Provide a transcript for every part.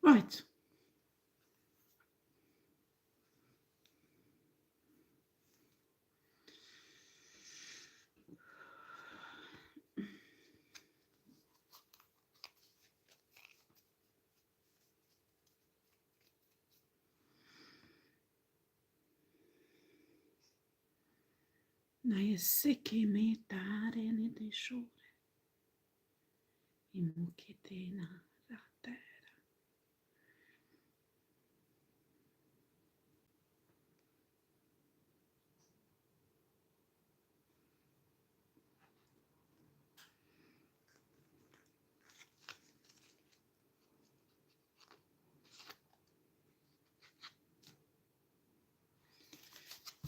Right. Naese che metare nelle shore, imuketena ratera.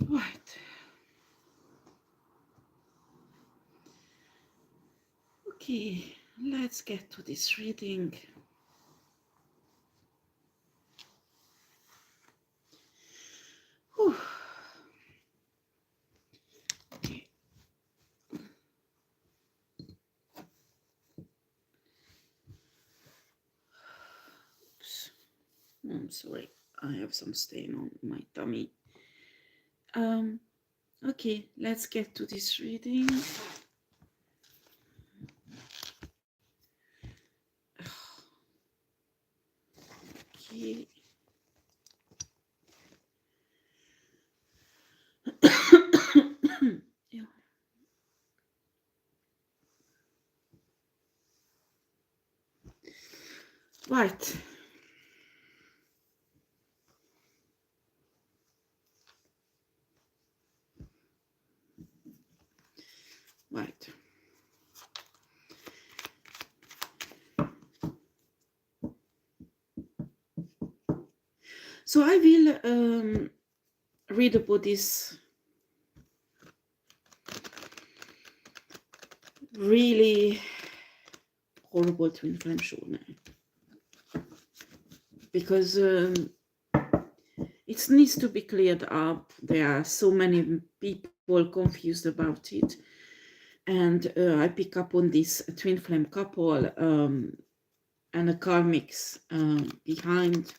Right. Okay, let's get to this reading. Whew. Okay. Oops. I'm sorry. I have some stain on my tummy. Okay, let's get to this reading. Okay. Yeah. Right. Right. So I will read about this really horrible twin flame show now, because it needs to be cleared up. There are so many people confused about it, and I pick up on this twin flame couple and the karmics behind.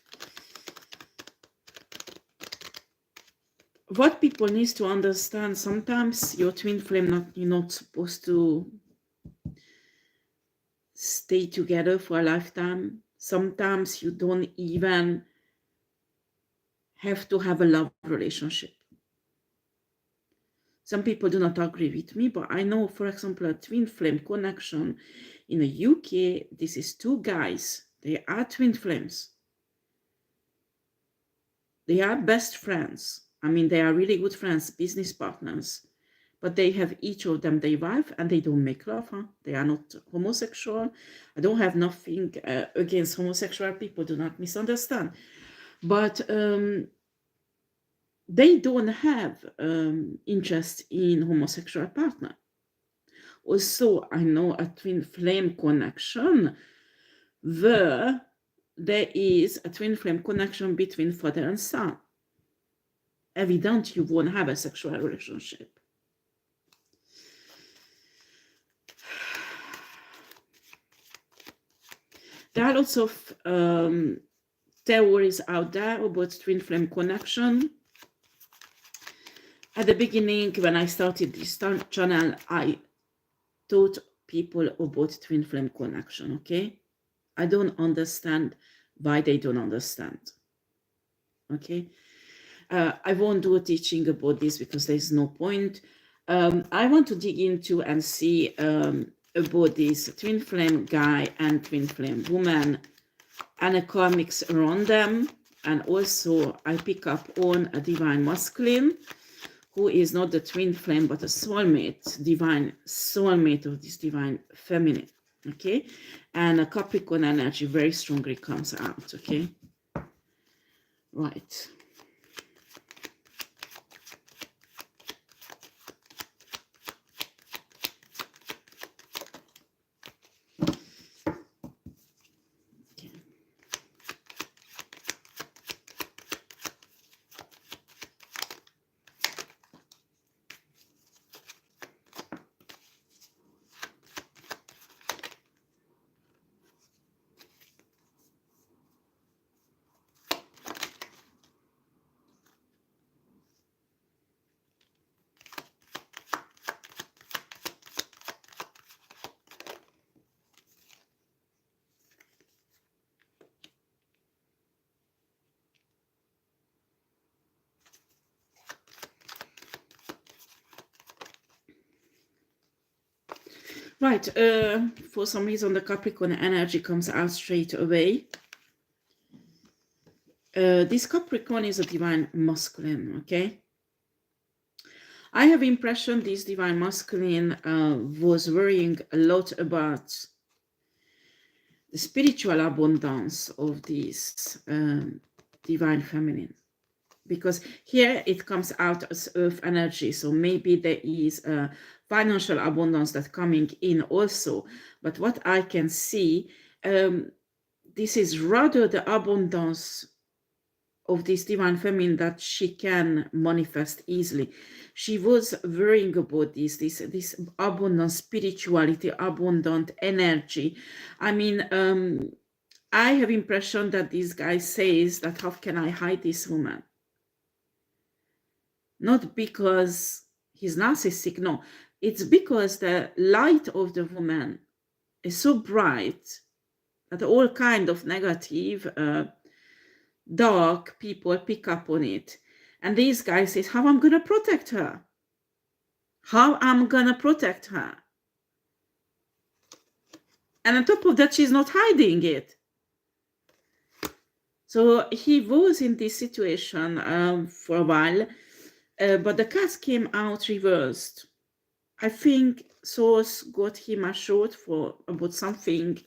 What people need to understand, sometimes your twin flame, you're not supposed to stay together for a lifetime. Sometimes you don't even have to have a love relationship. Some people do not agree with me, but I know, for example, a twin flame connection in the UK, this is two guys. They are twin flames. They are best friends. I mean, they are really good friends, business partners. But they have each of them their wife, and they don't make love. Huh? They are not homosexual. I don't have nothing against homosexual people. Do not misunderstand. But they don't have interest in homosexual partner. Also, I know a twin flame connection where there is a twin flame connection between father and son. Evident you won't have a sexual relationship. There are lots of theories out there about twin flame connection. At the beginning, when I started this channel, I taught people about twin flame connection, okay? I don't understand why they don't understand, okay? I won't do a teaching about this because there's no point. I want to dig into and see about this twin flame guy and twin flame woman and the karmics around them. And also I pick up on a divine masculine who is not the twin flame but a soulmate, divine soulmate of this divine feminine, okay? And a Capricorn energy very strongly comes out, okay? Right. Right, for some reason the Capricorn energy comes out straight away. This Capricorn is a divine masculine, okay? I have impression this divine masculine was worrying a lot about the spiritual abundance of this divine feminine. Because here it comes out as earth energy, so maybe there is a financial abundance that's coming in also. But what I can see, this is rather the abundance of this divine feminine that she can manifest easily. She was worrying about this abundant spirituality, abundant energy. I mean, I have impression that this guy says that how can I hide this woman? Not because he's narcissistic, no. It's because the light of the woman is so bright that all kind of negative, dark people pick up on it. And this guy says, how I'm going to protect her? How I'm going to protect her? And on top of that, she's not hiding it. So he was in this situation for a while, but the cards came out reversed. I think Source got him a short for about something,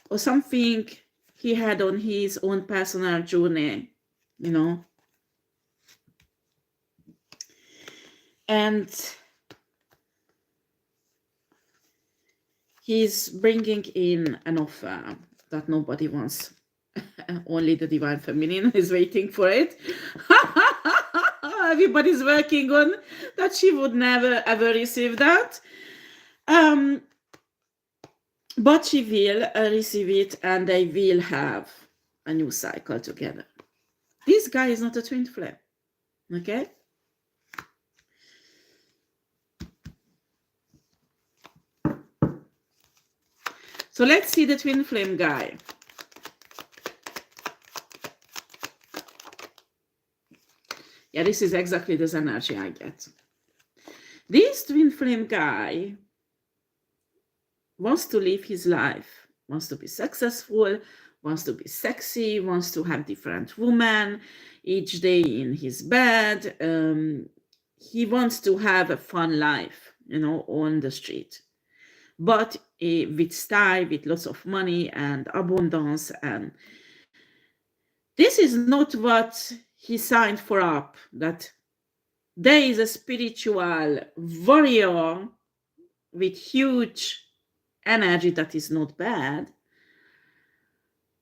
or something he had on his own personal journey, you know. And he's bringing in an offer that nobody wants. Only the divine feminine is waiting for it. Everybody's working on that. She would never ever receive that. But she will receive it, and they will have a new cycle together. This guy is not a twin flame. Okay? So let's see the twin flame guy. Yeah, this is exactly this energy I get. This twin flame guy wants to live his life, wants to be successful, wants to be sexy, wants to have different women each day in his bed. He wants to have a fun life, you know, on the street. But with style, with lots of money and abundance. And this is not what he signed for up, that there is a spiritual warrior with huge energy that is not bad,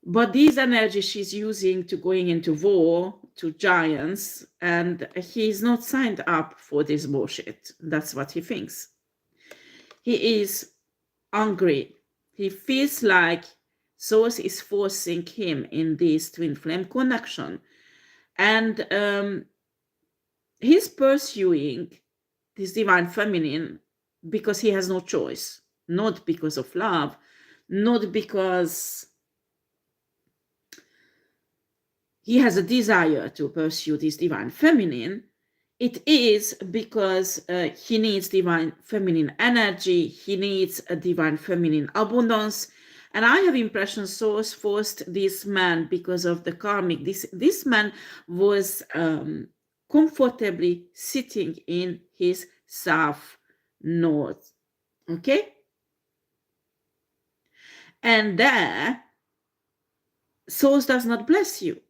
but this energy she's using to going into war to giants, and he's not signed up for this bullshit. That's what he thinks. He is angry. He feels like Source is forcing him in this twin flame connection, and he's pursuing this divine feminine because he has no choice, not because of love, not because he has a desire to pursue this divine feminine. It is because he needs divine feminine energy, he needs a divine feminine abundance. And I have impression Source forced this man because of the karmic. This man was comfortably sitting in his south node. Okay? And there, Source does not bless you.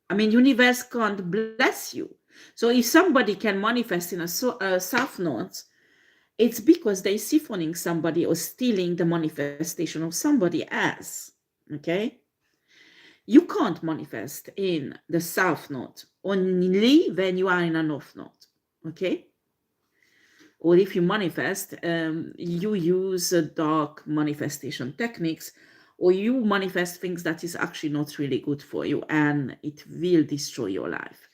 I mean, universe can't bless you. So if somebody can manifest in a south node, it's because they're siphoning somebody or stealing the manifestation of somebody else. Okay? You can't manifest in the south node, only when you are in a north node. Okay? Or if you manifest, you use dark manifestation techniques, or you manifest things that is actually not really good for you, and it will destroy your life.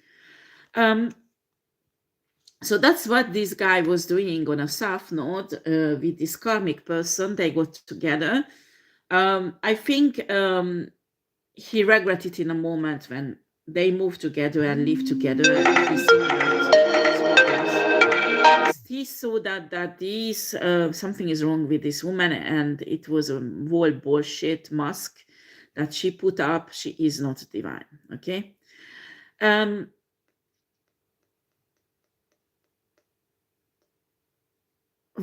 So that's what this guy was doing on a south node with this karmic person. They got together. I think he regretted in a moment when they moved together and lived together. He he saw that this something is wrong with this woman, and it was a whole bullshit mask that she put up. She is not divine. Okay.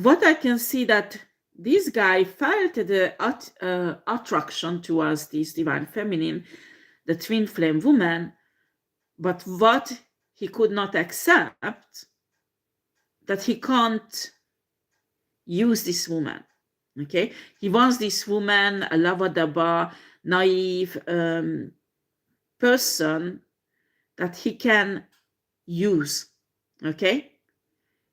What I can see that this guy felt the attraction towards this divine feminine, the twin flame woman, but what he could not accept, that he can't use this woman. Okay, he wants this woman, a lavadaba, naive person that he can use. Okay,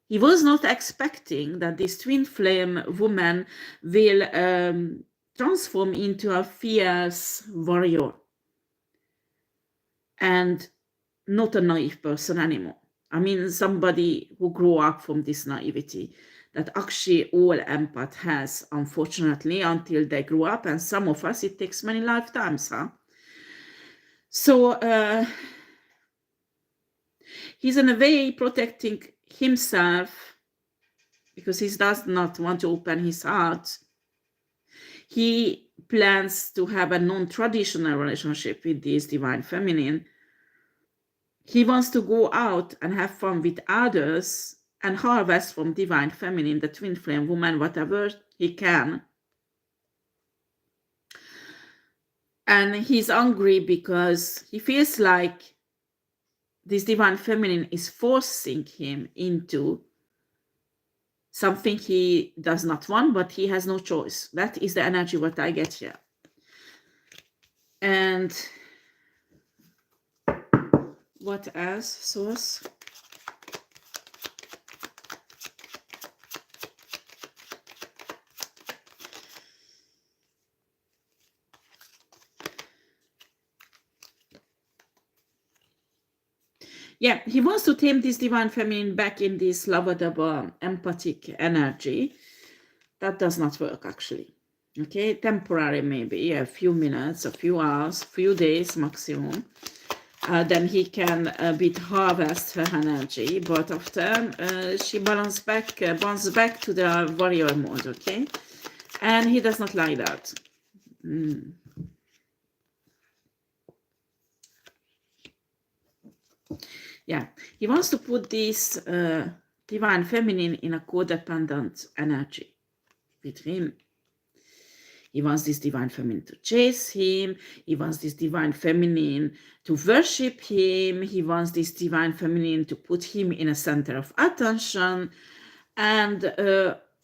he was not expecting that this twin flame woman will transform into a fierce warrior and not a naive person anymore. I mean, somebody who grew up from this naivety that actually all empath has, unfortunately, until they grew up. And some of us, it takes many lifetimes, huh? So he's in a way protecting himself because he does not want to open his heart. He plans to have a non-traditional relationship with this divine feminine. He wants to go out and have fun with others and harvest from divine feminine, the twin flame woman, whatever he can. And he's angry because he feels like this divine feminine is forcing him into something he does not want, but he has no choice. That is the energy what I get here. And what else, source? Yeah, he wants to tame this divine feminine back in this lavadaba empathic energy. That does not work, actually. Okay, temporary maybe, a few minutes, a few hours, few days maximum. Then he can a bit harvest her energy, but after she bounces back to the warrior mode. Okay, and he does not like that. Yeah, he wants to put this divine feminine in a codependent energy with him. He wants this divine feminine to chase him. He wants this divine feminine to worship him. He wants this divine feminine to put him in a center of attention. And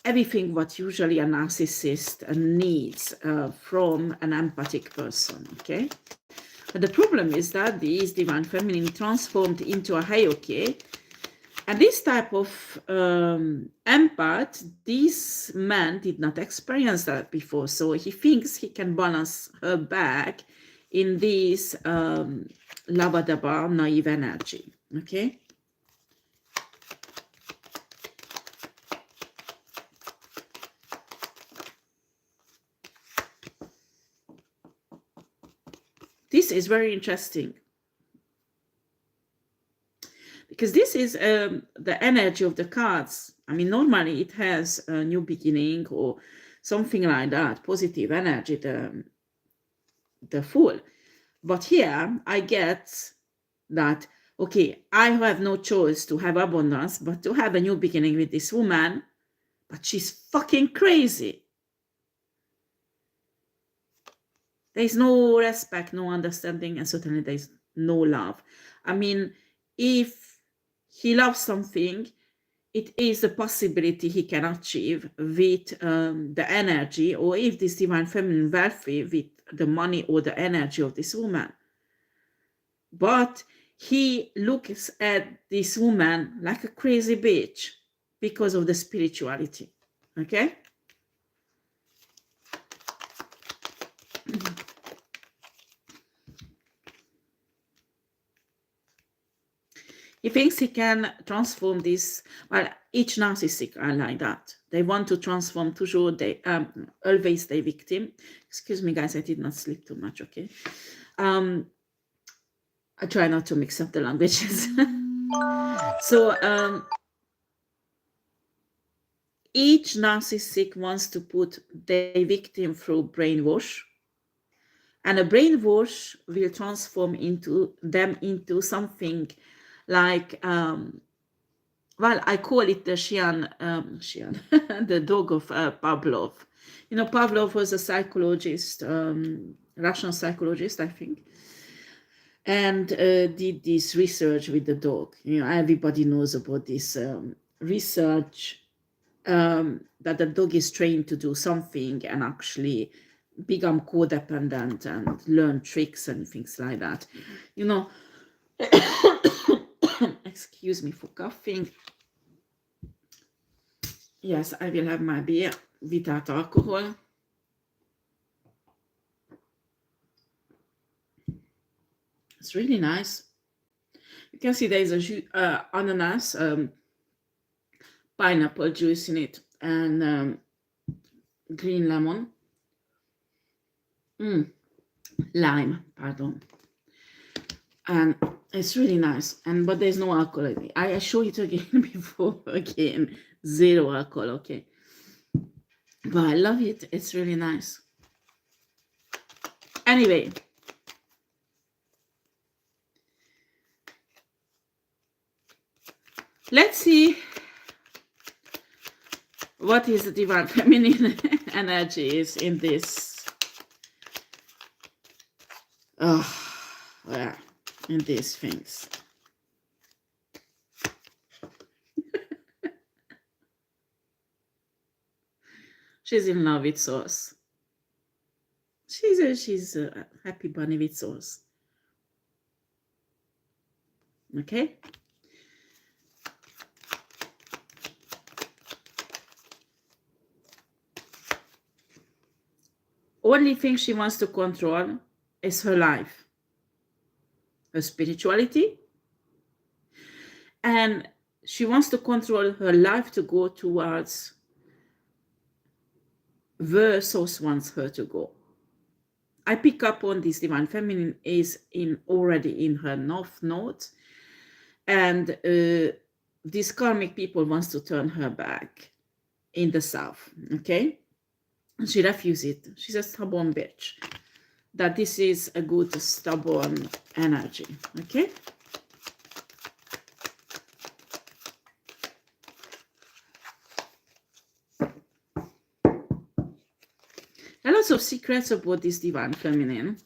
everything what usually a narcissist needs from an empathic person, okay? But the problem is that this divine feminine transformed into a hierarchy. And this type of empath, this man did not experience that before. So he thinks he can balance her back in this lavadaba naive energy. Okay. This is very interesting. Because this is the energy of the cards. I mean, normally it has a new beginning or something like that, positive energy, the Fool. But here I get that, okay, I have no choice to have abundance, but to have a new beginning with this woman, but she's fucking crazy. There's no respect, no understanding, and certainly there's no love. I mean, if he loves something, it is a possibility he can achieve with the energy, or if this divine feminine wealthy with the money or the energy of this woman. But he looks at this woman like a crazy bitch because of the spirituality. Okay? He thinks he can transform this. Well, each narcissist are like that. They want to transform toujours. They always the victim. Excuse me, guys. I did not sleep too much. Okay. I try not to mix up the languages. So Each narcissist wants to put their victim through brainwash, and a brainwash will transform them into something like, well, I call it the Xian, the dog of Pavlov. You know, Pavlov was a psychologist, Russian psychologist, I think, and did this research with the dog. You know, everybody knows about this research, that the dog is trained to do something and actually become codependent and learn tricks and things like that. You know, excuse me for coughing. Yes, I will have my beer without alcohol. It's really nice. You can see there is a ananas, pineapple juice in it, and green lemon. Lime, pardon. And it's really nice. But there's no alcohol in it. I show it again before again. Zero alcohol, okay. But I love it. It's really nice. Anyway. Let's see what is the divine feminine energy is in this. Yeah, in these things. She's in love with sauce. She's a happy bunny with sauce. Okay. Only thing she wants to control is her life, her spirituality, and she wants to control her life to go towards where source wants her to go. I pick up on this divine feminine is already in her north node, and these karmic people wants to turn her back in the south. Okay, and she refuses it. She's a stubborn bitch. That this is a good stubborn energy. Okay. There are lots of secrets about this divine feminine.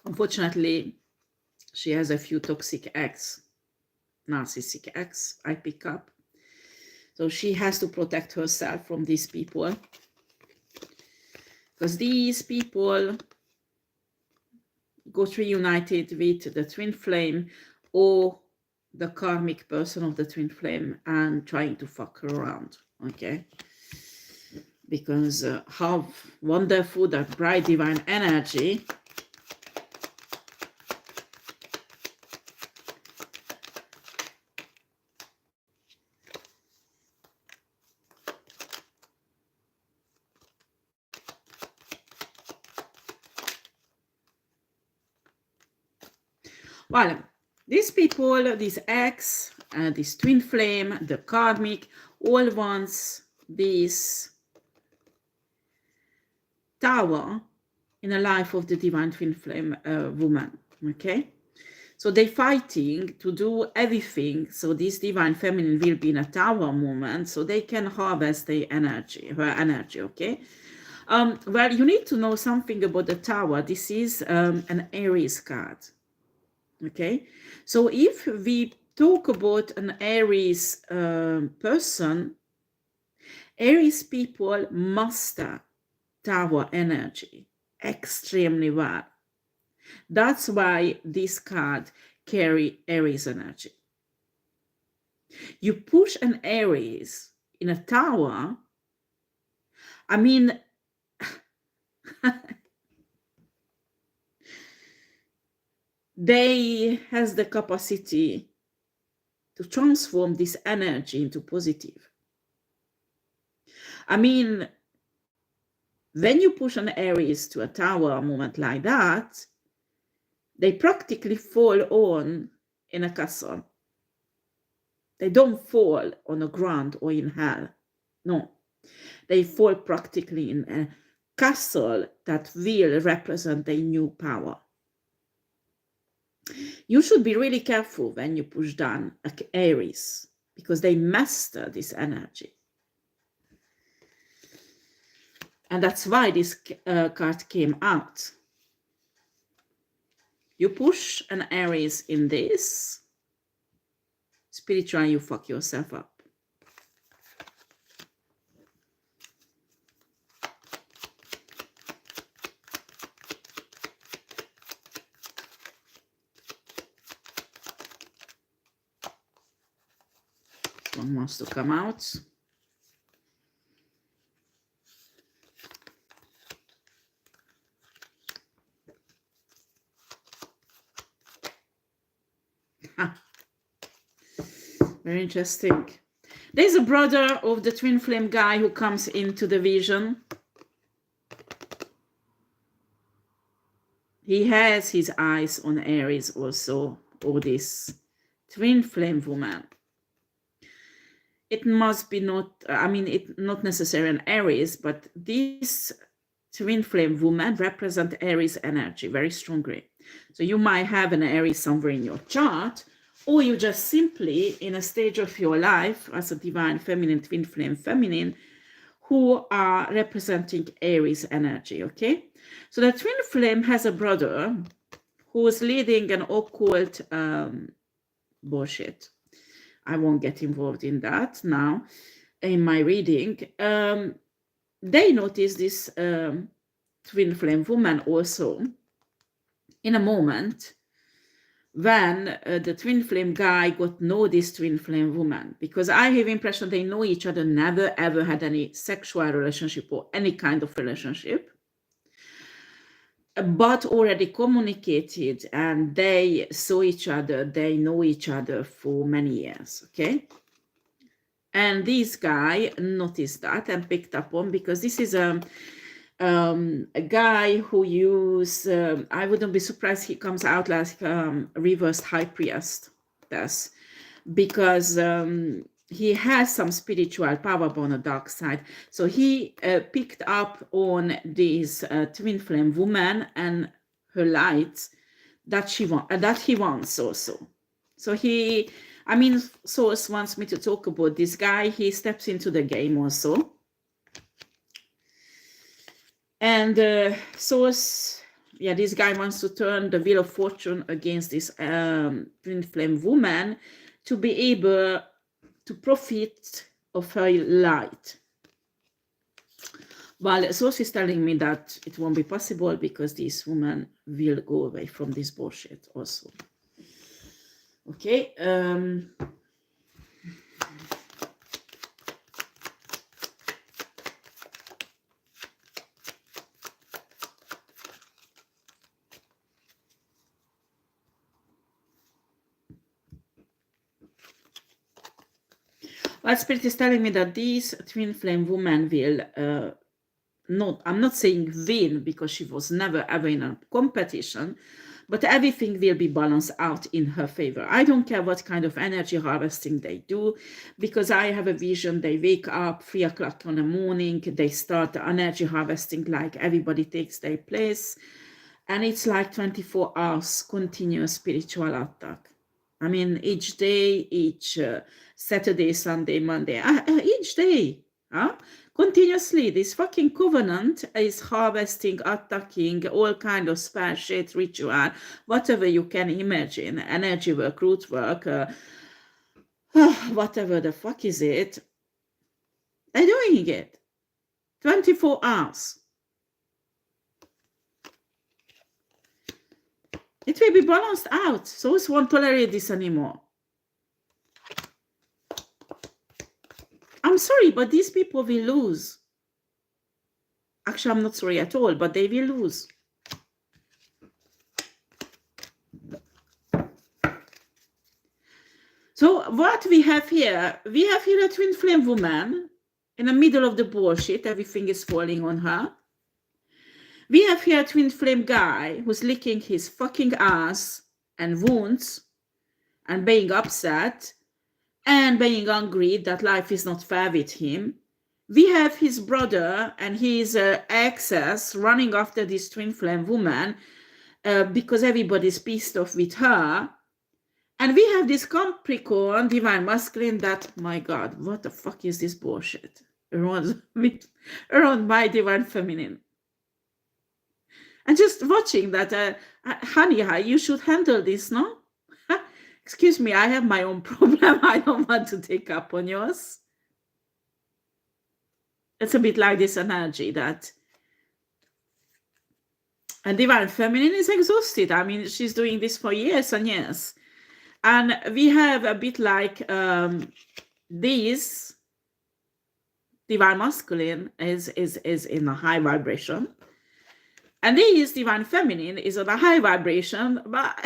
Unfortunately, she has a few toxic ex, narcissistic ex, I pick up. So she has to protect herself from these people. Because these people got reunited with the twin flame or the karmic person of the twin flame and trying to fuck her around. Okay. Because how wonderful that bright divine energy well, these people, these ex, this twin flame, the karmic, all wants this tower in the life of the divine twin flame woman. Okay, so they're fighting to do everything so this divine feminine will be in a tower moment so they can harvest her energy. Okay. Well, you need to know something about the tower. This is an Aries card. Okay, so if we talk about an Aries person, Aries people master tower energy extremely well. That's why this card carry Aries energy. You push an Aries in a tower, I mean, they has the capacity to transform this energy into positive. I mean, when you push an Aries to a tower moment like that, they practically fall on in a castle. They don't fall on the ground or in hell. No, they fall practically in a castle that will represent a new power. You should be really careful when you push down Aries, because they master this energy. And that's why this card came out. You push an Aries in this, spiritually you fuck yourself up. One wants to come out. Very interesting. There's a brother of the twin flame guy who comes into the vision. He has his eyes on Aries also, or this twin flame woman. It must be not, I mean, it not necessarily an Aries, but this twin flame woman represent Aries energy very strongly. So you might have an Aries somewhere in your chart, or you just simply in a stage of your life as a divine feminine, twin flame feminine, who are representing Aries energy, okay? So the twin flame has a brother who is leading an occult bullshit. I won't get involved in that now in my reading. They notice this twin flame woman also in a moment when the twin flame guy got to know this twin flame woman, because I have impression they know each other, never ever had any sexual relationship or any kind of relationship, but already communicated and they saw each other, they know each other for many years, okay? And this guy noticed that and picked up on, because this is a guy who use, I wouldn't be surprised he comes out like reversed high priest does, because he has some spiritual power on the dark side. So he picked up on this twin flame woman and her light that he wants also. So he, I mean, Source wants me to talk about this guy. He steps into the game also. And Source, yeah, this guy wants to turn the wheel of fortune against this twin flame woman to be able to profit of her light. Well, Source is telling me that it won't be possible because this woman will go away from this bullshit also. Okay. Well, Spirit is telling me that this twin flame woman will I'm not saying win, because she was never ever in a competition, but everything will be balanced out in her favor. I don't care what kind of energy harvesting they do, because I have a vision. They wake up 3 o'clock in the morning, they start the energy harvesting, like everybody takes their place, and it's like 24 hours continuous spiritual attack. I mean, each day, each Saturday, Sunday, Monday, each day, continuously, this fucking covenant is harvesting, attacking, all kind of spell shit, ritual, whatever you can imagine, energy work, root work, whatever the fuck is it, they're doing it 24 hours. It will be balanced out. Souls won't tolerate this anymore. I'm sorry, but these people will lose. Actually, I'm not sorry at all, but they will lose. So what we have here a twin flame woman in the middle of the bullshit. Everything is falling on her. We have here a twin flame guy who's licking his fucking ass and wounds and being upset and being angry that life is not fair with him. We have his brother and his exes running after this twin flame woman because everybody's pissed off with her. And we have this Capricorn divine masculine that, my God, what the fuck is this bullshit around my divine feminine? And just watching that, honey, you should handle this, no? Excuse me, I have my own problem. I don't want to take up on yours. It's a bit like this energy that a divine feminine is exhausted. I mean, she's doing this for years and years. And we have a bit like this divine masculine is in a high vibration. And this divine feminine is on a high vibration, but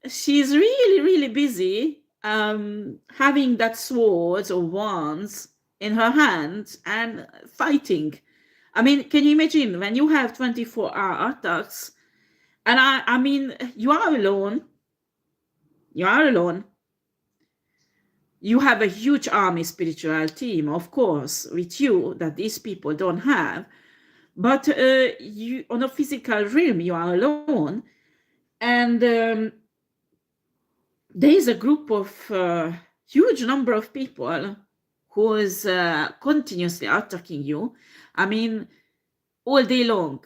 she's really, really busy having that swords or wands in her hands and fighting. I mean, can you imagine when you have 24-hour attacks? And I mean, you are alone. You are alone. You have a huge army spiritual team, of course, with you that these people don't have. But you, on a physical realm, you are alone. And there is a group of huge number of people who is continuously attacking you. I mean, all day long,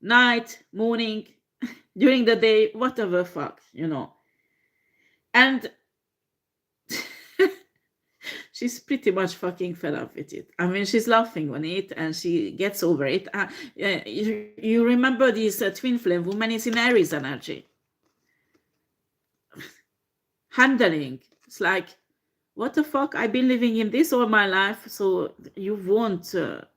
night, morning, during the day, whatever fuck, you know. And she's pretty much fucking fed up with it. I mean, she's laughing on it and she gets over it. You remember this twin flame woman is in Aries energy. Handling. It's like, what the fuck? I've been living in this all my life, so you won't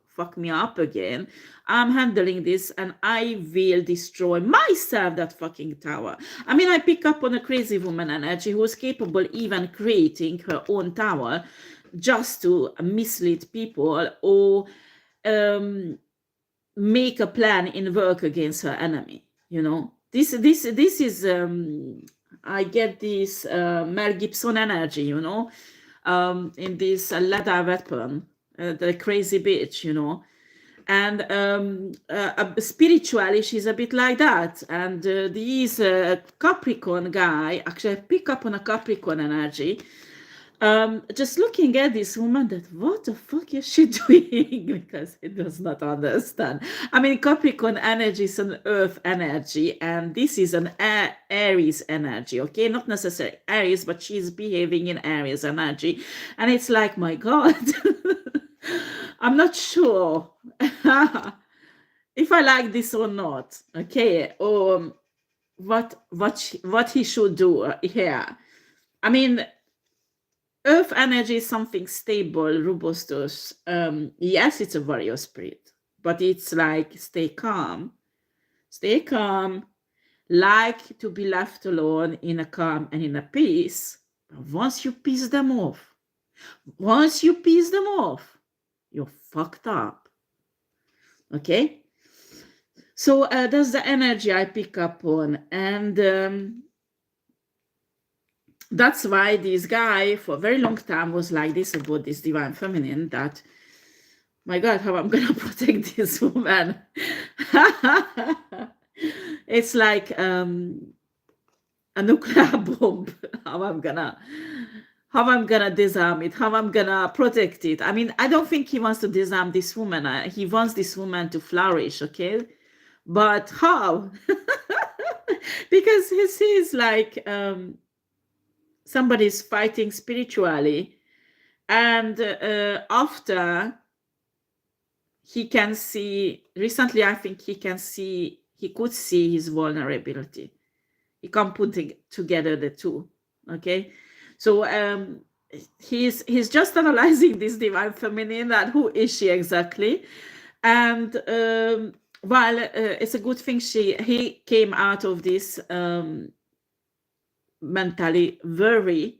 fuck me up again. I'm handling this and I will destroy myself, that fucking tower. I mean, I pick up on a crazy woman energy who's capable even creating her own tower just to mislead people or make a plan in work against her enemy. You know, this is I get this Mel Gibson energy, you know, in this leather weapon, the crazy bitch, you know. And spiritually, she's a bit like that. And this Capricorn guy, actually, I pick up on a Capricorn energy. Just looking at this woman, that what the fuck is she doing? Because it does not understand. I mean, Capricorn energy is an earth energy, and this is an Aries energy, okay? Not necessarily Aries, but she's behaving in Aries energy. And it's like, my God, I'm not sure if I like this or not, okay? Or what he should do here. I mean, Earth energy is something stable, robust. Yes, it's a warrior spirit, but it's like stay calm, like to be left alone in a calm and in a peace. Once you piss them off, you're fucked up. Okay? So that's the energy I pick up on. And that's why this guy for a very long time was like this about this divine feminine, that, my God, how I'm gonna protect this woman. It's like a nuclear bomb. How I'm gonna disarm it, how I'm gonna protect it. I mean, I don't think he wants to disarm this woman. He wants this woman to flourish, okay? But how? Because he sees like somebody's fighting spiritually, and after he can see, recently I think he could see his vulnerability. He can't put together the two, okay? So he's just analyzing this divine feminine and who is she exactly. And while it's a good thing he came out of this mentally very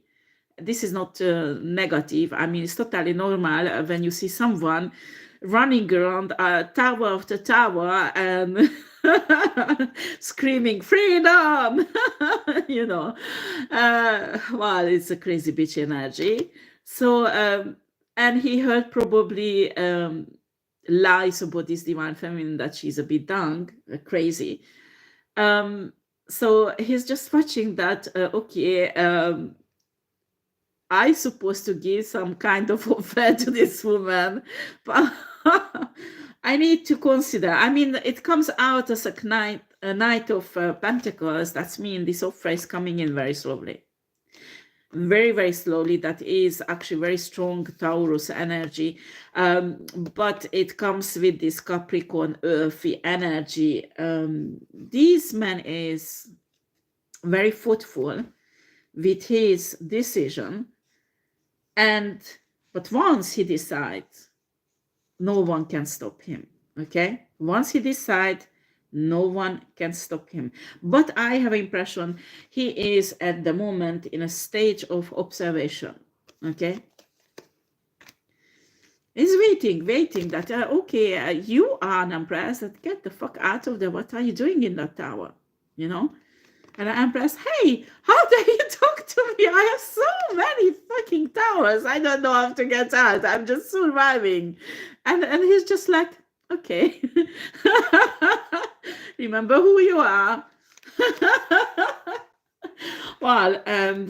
this is not negative. I mean, it's totally normal when you see someone running around tower after tower and screaming freedom. You know, well, it's a crazy bitch energy. So and he heard probably lies about this divine feminine, that she's a bit dumb, crazy. So he's just watching that. Okay, I supposed to give some kind of offer to this woman, but I need to consider. I mean, it comes out as a knight of pentacles. That's mean this offer is coming in very slowly, very, very slowly. That is actually very strong Taurus energy, but it comes with this Capricorn earthy energy. This man is very thoughtful with his decision, but once he decides, no one can stop him. Okay, once he decides, no one can stop him. But I have impression he is at the moment in a stage of observation. Okay, he's waiting that okay, you are an empress, get the fuck out of there. What are you doing in that tower? You know. And the empress, hey, how dare you talk to me? I have so many fucking towers. I don't know how to get out. I'm just surviving. And he's just like, okay. Remember who you are. Well, and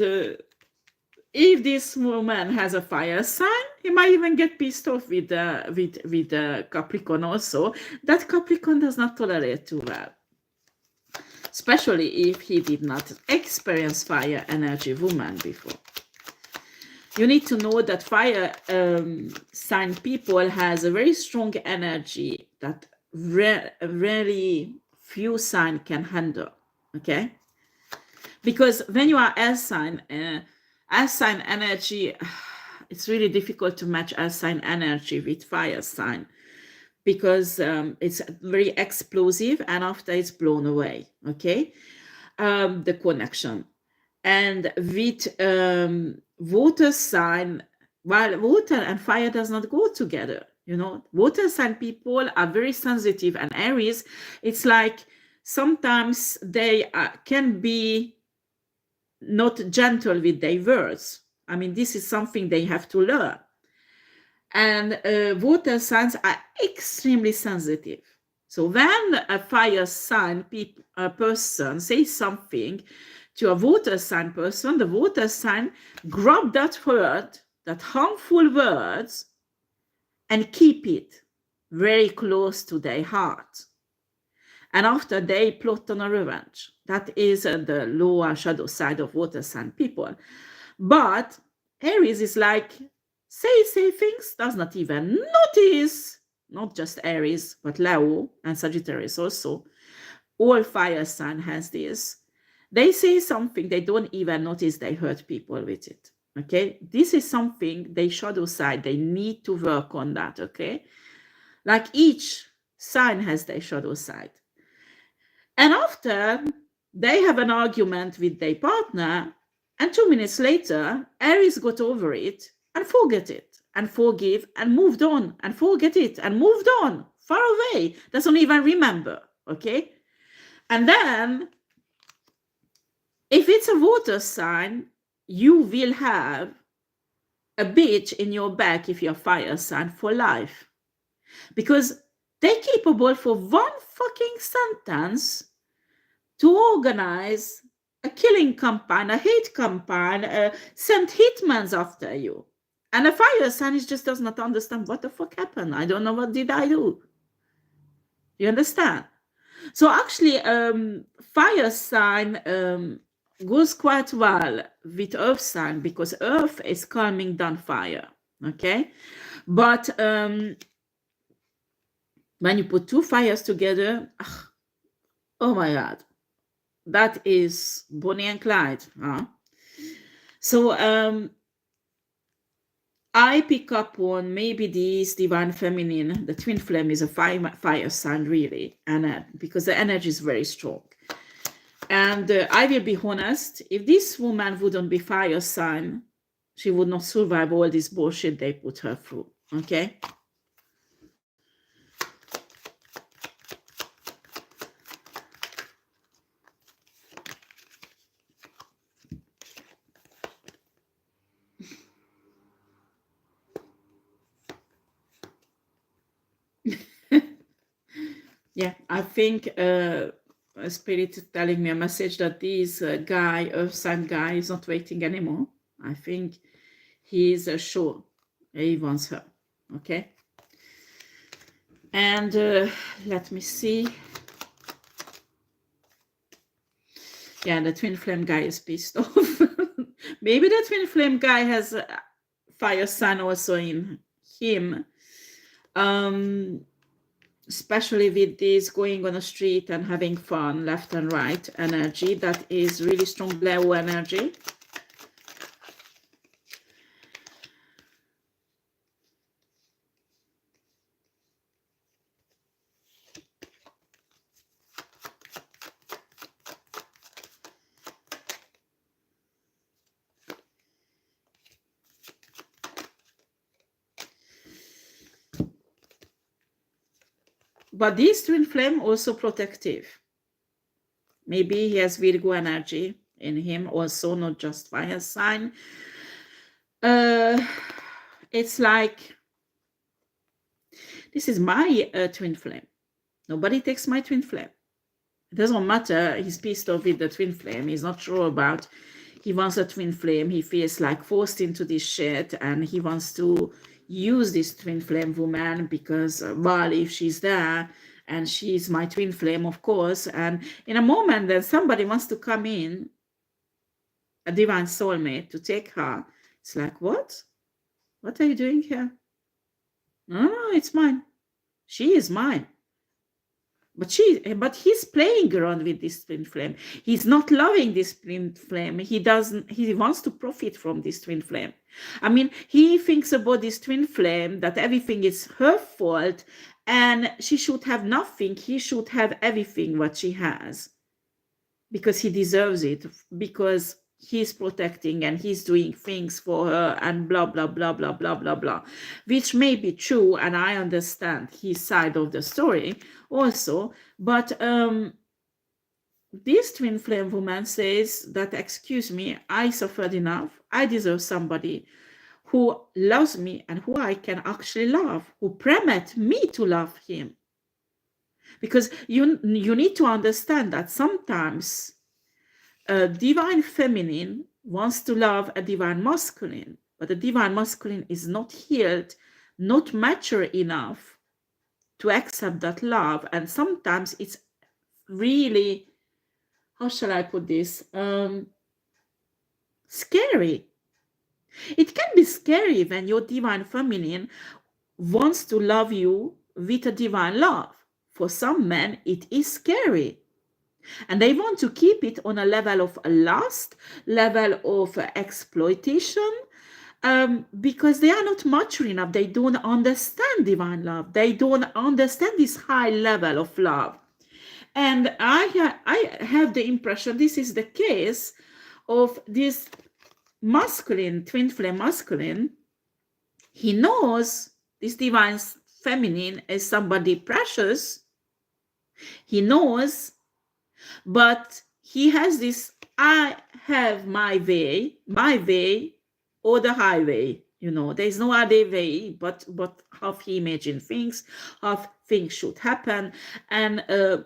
if this woman has a fire sign, he might even get pissed off with Capricorn also. That Capricorn does not tolerate too well. Especially if he did not experience fire energy woman before. You need to know that fire sign people has a very strong energy that really few sign can handle. Okay, because when you are air sign energy, it's really difficult to match air sign energy with fire sign, because it's very explosive and after it's blown away. Okay, the connection. And with water sign, while water and fire does not go together, you know, water sign people are very sensitive, and Aries, it's like sometimes they can be not gentle with their words. I mean, this is something they have to learn. And water signs are extremely sensitive. So when a fire sign person says something to a water sign person, the water sign grab that word, that harmful words, and keep it very close to their heart. And after they plot on a revenge. That is the lower shadow side of water sign people. But Aries is like, say things, does not even notice. Not just Aries, but Leo and Sagittarius also. All fire sign has this. They say something, they don't even notice they hurt people with it. Okay, this is something they shadow side. They need to work on that. Okay, like each sign has their shadow side. And after they have an argument with their partner, and 2 minutes later, Aries got over it and forget it and forgive and moved on and forget it and moved on far away. Doesn't even remember. Okay. And then if it's a water sign, you will have a bitch in your back if you're fire sign for life. Because they're capable for one fucking sentence to organize a killing campaign, a hate campaign, send hitmans after you. And a fire sign just does not understand what the fuck happened. I don't know, what did I do? You understand? So actually, fire sign goes quite well with earth sign, because earth is calming down fire. Okay? But when you put two fires together, oh my God, that is Bonnie and Clyde. Huh? So I pick up on maybe this divine feminine. The twin flame is a fire sign, really, and because the energy is very strong. And I will be honest, if this woman wouldn't be fire sign, She would not survive all this bullshit they put her through. Okay? Yeah, I think a spirit is telling me a message that this guy, Earth sign guy, is not waiting anymore. I think he is sure he wants her. Okay? And let me see. Yeah, the twin flame guy is pissed off. Maybe the twin flame guy has a fire sign also in him. Especially with this going on the street and having fun left and right energy. That is really strong Leo energy. But this twin flame also protective. Maybe he has Virgo energy in him also, not just fire sign. It's like, this is my twin flame. Nobody takes my twin flame. It doesn't matter. He's pissed off with the twin flame. He's not sure about. He wants a twin flame. He feels like forced into this shit, and he wants to use this twin flame woman because, well, if she's there, and she's my twin flame, of course, and in a moment that somebody wants to come in, a divine soulmate, to take her, it's like, what? What are you doing here? No, it's mine. She is mine. But he's playing around with this twin flame. He's not loving this twin flame. He wants to profit from this twin flame. I mean, he thinks about this twin flame that everything is her fault and she should have nothing. He should have everything what she has because he deserves it, because he's protecting and he's doing things for her and blah, blah, blah, blah, blah, blah, blah, which may be true. And I understand his side of the story also. But this twin flame woman says that, excuse me, I suffered enough. I deserve somebody who loves me and who I can actually love, who permit me to love him. Because you need to understand that sometimes a divine feminine wants to love a divine masculine, but the divine masculine is not healed, not mature enough to accept that love. And sometimes it's really, how shall I put this, scary. It can be scary when your divine feminine wants to love you with a divine love. For some men, it is scary. And they want to keep it on a level of lust, level of exploitation, because they are not mature enough. They don't understand divine love. They don't understand this high level of love. And I have the impression this is the case of this masculine, twin flame masculine. He knows this divine feminine is somebody precious. He knows, but he has this, I have my way or the highway. You know, there's no other way but how he imagines things, how things should happen. And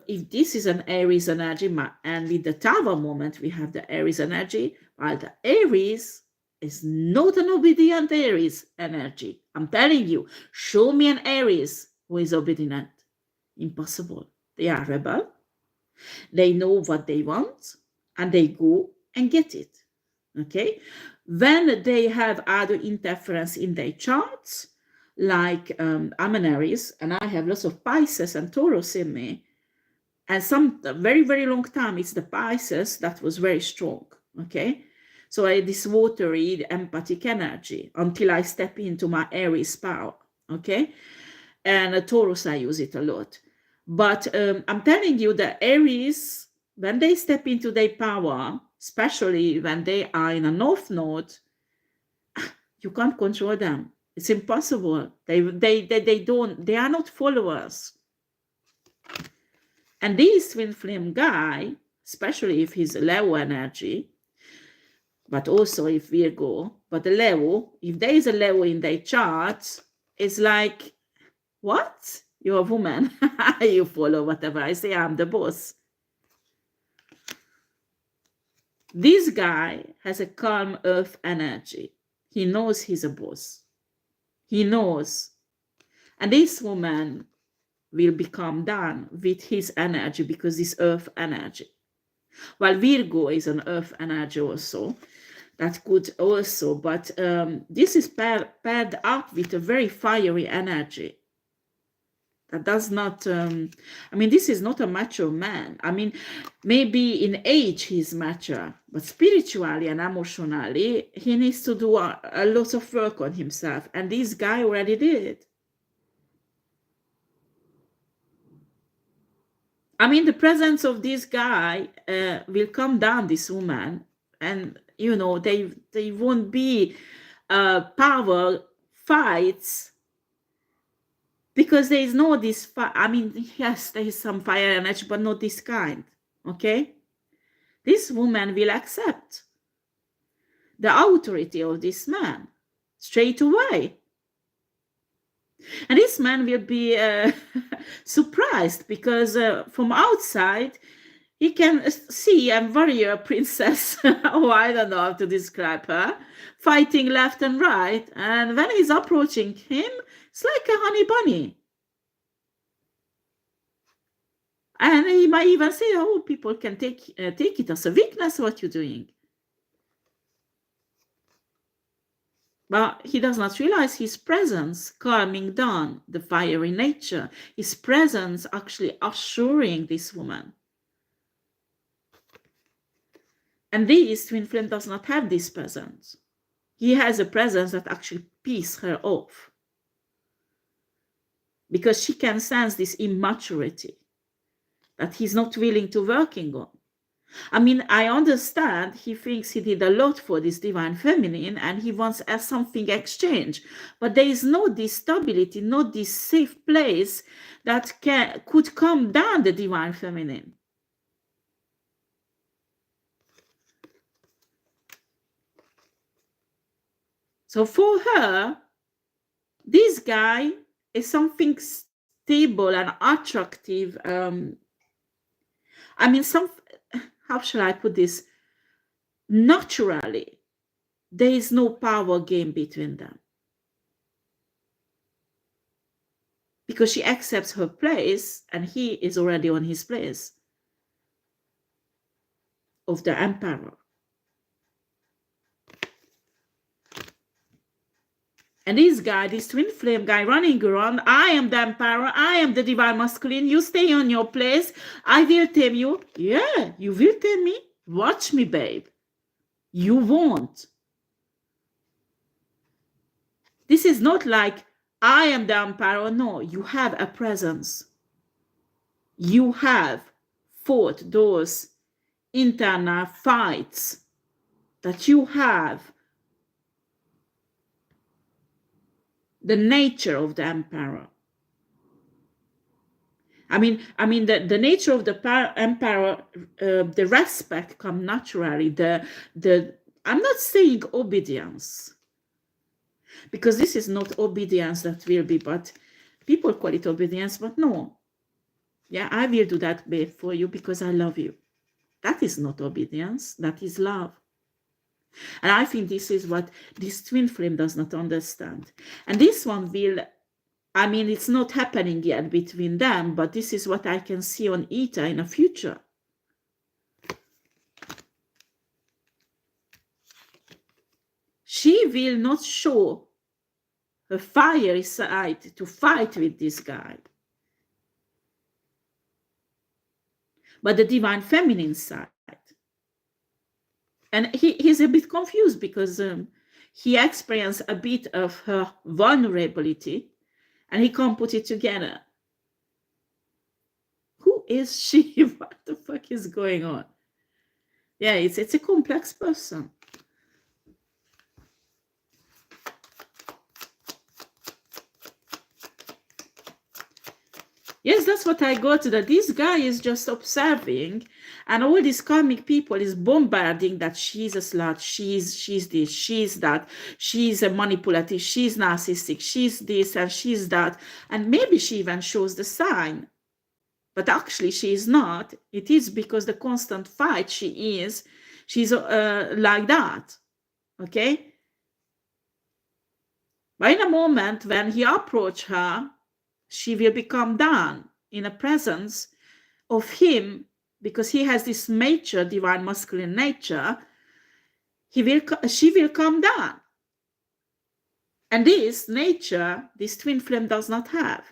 if this is an Aries energy, and with the Tower moment, we have the Aries energy, while the Aries is not an obedient Aries energy. I'm telling you, show me an Aries who is obedient. Impossible. They are rebel. They know what they want and they go and get it. Okay? When they have other interference in their charts, like I'm an Aries and I have lots of Pisces and Taurus in me, and some very, very long time, it's the Pisces that was very strong. Okay? So I this watery, empathic energy until I step into my Aries power. Okay? And Taurus, I use it a lot. But I'm telling you, the Aries, when they step into their power, especially when they are in a North Node, You can't control them. It's impossible. They are not followers. And this twin flame guy, especially if he's Leo energy, but also if Virgo, but the Leo, if there is a Leo in their chart, it's like, what? You're a woman. You follow whatever I say. I'm the boss. This guy has a calm earth energy. He knows he's a boss. He knows. And this woman will become done with his energy because this earth energy. Well, Virgo is an earth energy also. That could also, but this is paired up with a very fiery energy. That does not, I mean, this is not a mature man. I mean, maybe in age he's mature, but spiritually and emotionally, he needs to do a lot of work on himself. And this guy already did. I mean, the presence of this guy will calm down this woman, and you know they won't be power fights because there is no this. I mean, yes, there is some fire energy, but not this kind. Okay, this woman will accept the authority of this man straight away. And this man will be surprised because from outside, he can see a warrior princess, oh, I don't know how to describe her, fighting left and right. And when he's approaching him, it's like a honey bunny. And he might even say, oh, people can take it as a weakness, what you're doing. But he does not realize his presence calming down the fiery nature. His presence actually assuring this woman. And this twin flame does not have this presence. He has a presence that actually pisses her off. Because she can sense this immaturity that he's not willing to working on. I mean, I understand he thinks he did a lot for this divine feminine and he wants something exchange. But there is no this stability, not this safe place that could calm down the divine feminine. So for her, this guy is something stable and attractive. I mean, how shall I put this? Naturally, there is no power game between them. Because she accepts her place and he is already on his place of the emperor. And this guy, this twin flame guy running around, I am the emperor, I am the divine masculine, you stay on your place, I will tame you. Yeah, you will tame me. Watch me, babe. You won't. This is not like, I am the emperor. No, you have a presence. You have fought those internal fights that you have. The nature of the emperor. I mean, the nature of the emperor, the respect comes naturally. I'm not saying obedience, because this is not obedience that will be, but people call it obedience, but no. Yeah, I will do that, babe, for you because I love you. That is not obedience, that is love. And I think this is what this twin flame does not understand. And this one will, I mean, it's not happening yet between them, but this is what I can see on Eta in the future. She will not show her fiery side to fight with this guy, but the divine feminine side. And he's a bit confused because he experienced a bit of her vulnerability and he can't put it together. Who is she? What the fuck is going on? Yeah, it's a complex person. Yes, that's what I got, that this guy is just observing, and all these karmic people is bombarding that she's a slut, she's this, she's that, she's a manipulative, she's narcissistic, she's this and she's that, and maybe she even shows the sign. But actually she is not. It is because the constant fight she's like that. Okay? But in a moment when he approached her, she will become down in a presence of him, because he has this nature, divine masculine nature. She will come down. And this nature, this twin flame does not have.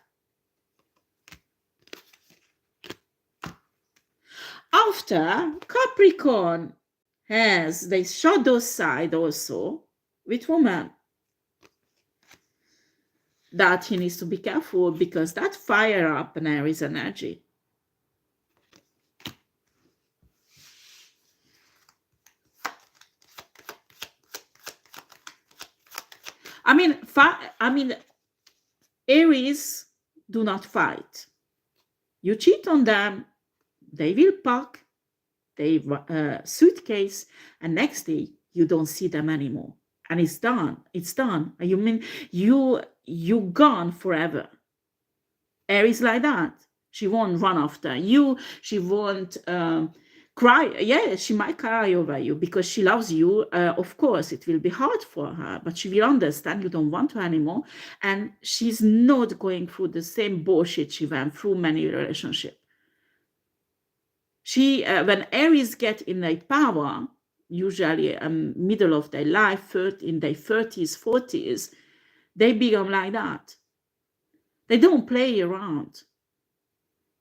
After, Capricorn has the shadow side also with woman, that he needs to be careful, because that fire up an Aries energy. I mean, Aries do not fight. You cheat on them, they will pack their suitcase, and next day you don't see them anymore, and it's done. It's done. You mean you gone forever. Aries like that. She won't run after you. She won't cry. Yeah, she might cry over you because she loves you. Of course, it will be hard for her, but she will understand you don't want her anymore, and she's not going through the same bullshit she went through many relationships. She, when Aries get in their power, usually middle of their life, in their 30s, 40s, they become like that. They don't play around.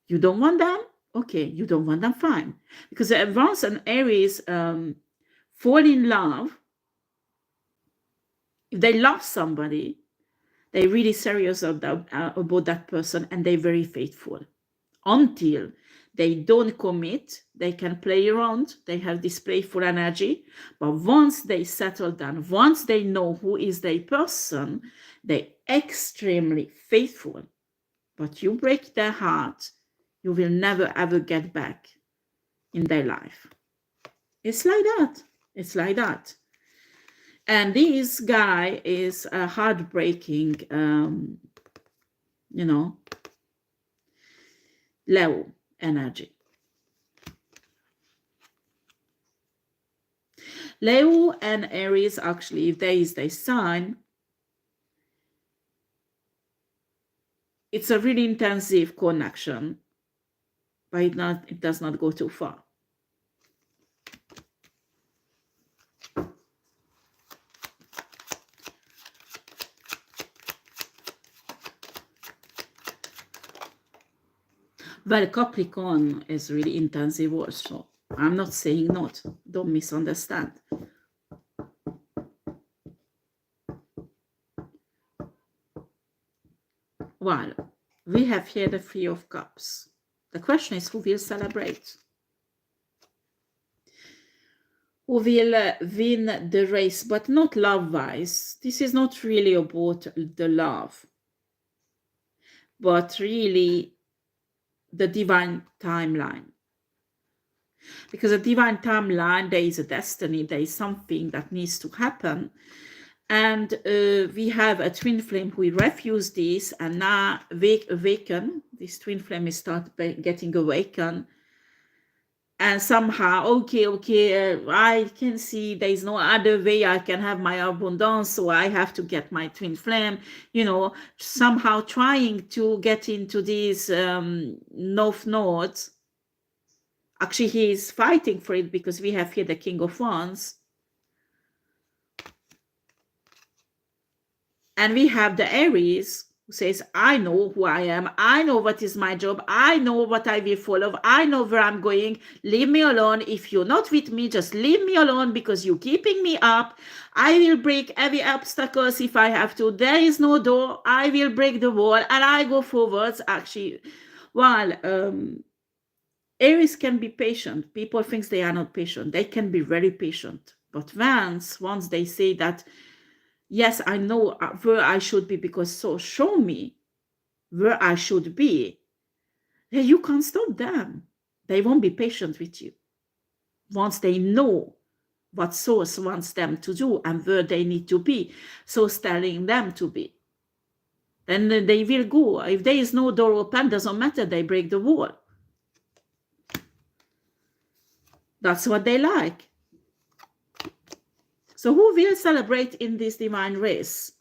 You don't want them? Okay, you don't want them, fine. Because once an Aries fall in love, if they love somebody, they're really serious about that person, and they're very faithful. Until they don't commit, they can play around, they have this playful energy, but once they settle down, once they know who is their person, they're extremely faithful. But you break their heart, you will never ever get back in their life. It's like that. It's like that. And this guy is a heartbreaking, Leo energy. Leo and Aries, actually, if there is their sign, it's a really intensive connection, but it does not go too far. Well, Capricorn is really intensive also. I'm not saying not. Don't misunderstand. Well, we have here the Three of Cups. The question is, who will celebrate? Who will win the race, but not love-wise. This is not really about the love, but really the divine timeline. Because a divine timeline, there is a destiny, there is something that needs to happen. And we have a twin flame who refused this, and now awaken. This twin flame is getting awakened. And somehow, okay, I can see there is no other way I can have my abundance, so I have to get my twin flame, somehow trying to get into these north nodes. Actually, he is fighting for it, because we have here the King of Wands. And we have the Aries, who says, I know who I am. I know what is my job. I know what I will follow. I know where I'm going. Leave me alone. If you're not with me, just leave me alone, because you're keeping me up. I will break every obstacles if I have to. There is no door. I will break the wall, and I go forwards. Actually, while Aries can be patient. People think they are not patient. They can be very patient. But once they say that, yes, I know where I should be, because so show me where I should be, You can't stop them. They won't be patient with you. Once they know what source wants them to do and where they need to be, source telling them to be, then they will go. If there is no door open, doesn't matter, they break the wall. That's what they like. So who will celebrate in this divine race?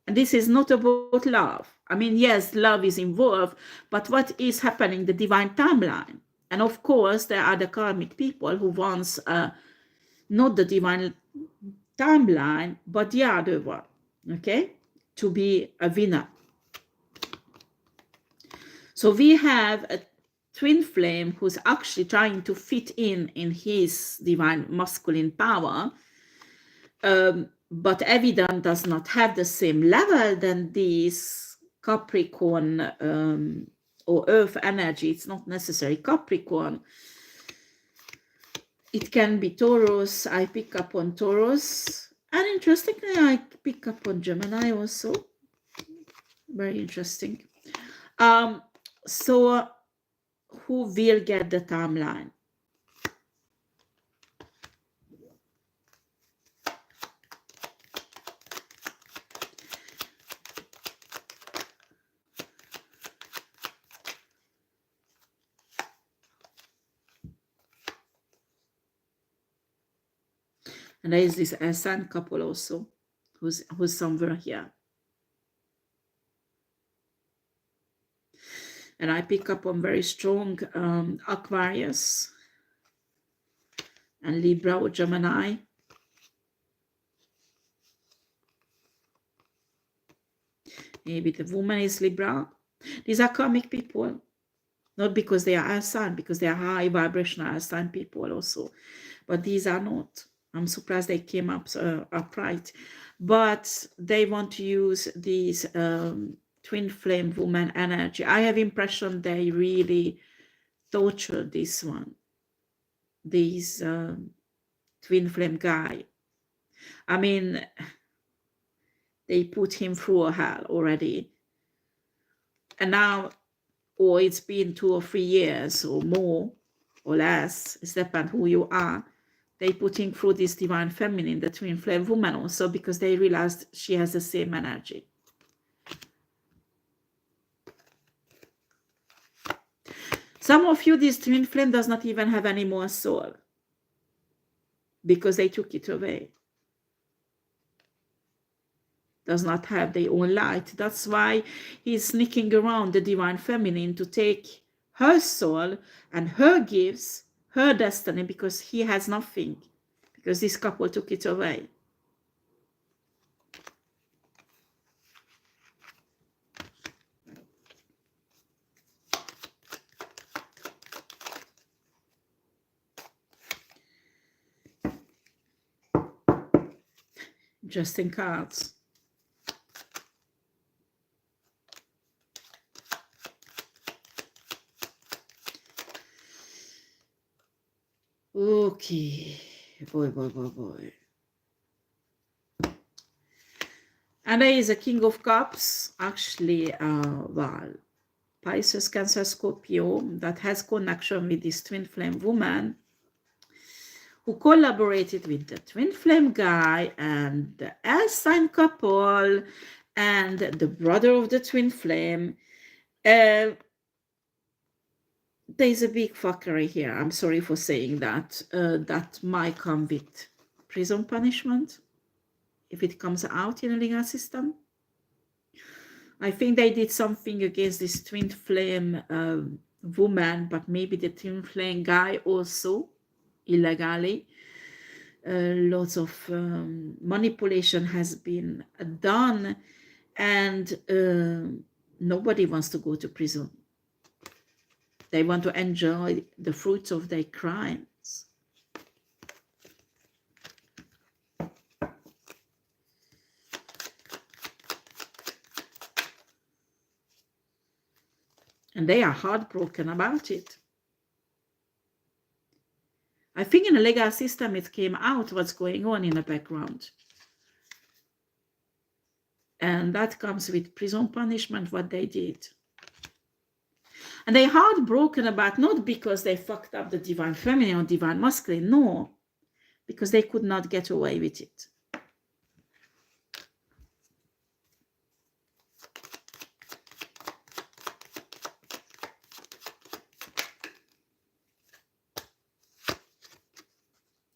And this is not about love. I mean, yes, love is involved, but what is happening in the divine timeline? And of course, there are the karmic people who wants not the divine timeline, but the other one, okay, to be a winner. So we have a twin flame who's actually trying to fit in his divine masculine power, but evident does not have the same level than this Capricorn or Earth energy. It's not necessarily Capricorn. It can be Taurus. I pick up on Taurus. And interestingly, I pick up on Gemini also. Very interesting. So who will get the timeline? And there is this sun couple also, who's somewhere here. And I pick up on very strong Aquarius and Libra or Gemini. Maybe the woman is Libra. These are karmic people. Not because they are earth sign, because they are high vibrational earth sign people also. But these are not. I'm surprised they came up upright. But they want to use these twin flame woman energy. I have impression they really torture this one. These twin flame guy. I mean, they put him through a hell already. And now, or it's been 2 or 3 years or more or less, it depends who you are. They putting through this divine feminine, the twin flame woman also, because they realized she has the same energy. Some of you, this twin flame does not even have any more soul because they took it away. Does not have their own light. That's why he's sneaking around the divine feminine to take her soul and her gifts, her destiny, because he has nothing, because this couple took it away. Interesting cards. Okay, boy. And there is a King of Cups, actually, well, Pisces, Cancer, Scorpio, that has connection with this twin flame woman who collaborated with the twin flame guy and the air sign couple and the brother of the twin flame. There's a big fuckery here. I'm sorry for saying that. That might come with prison punishment if it comes out in a legal system. I think they did something against this twin flame woman, but maybe the twin flame guy also illegally. Lots of manipulation has been done, and nobody wants to go to prison. They want to enjoy the fruits of their crimes. And they are heartbroken about it. I think in the legal system it came out what's going on in the background. And that comes with prison punishment, what they did. And they heartbroken about, not because they fucked up the divine feminine or divine masculine, no, because they could not get away with it.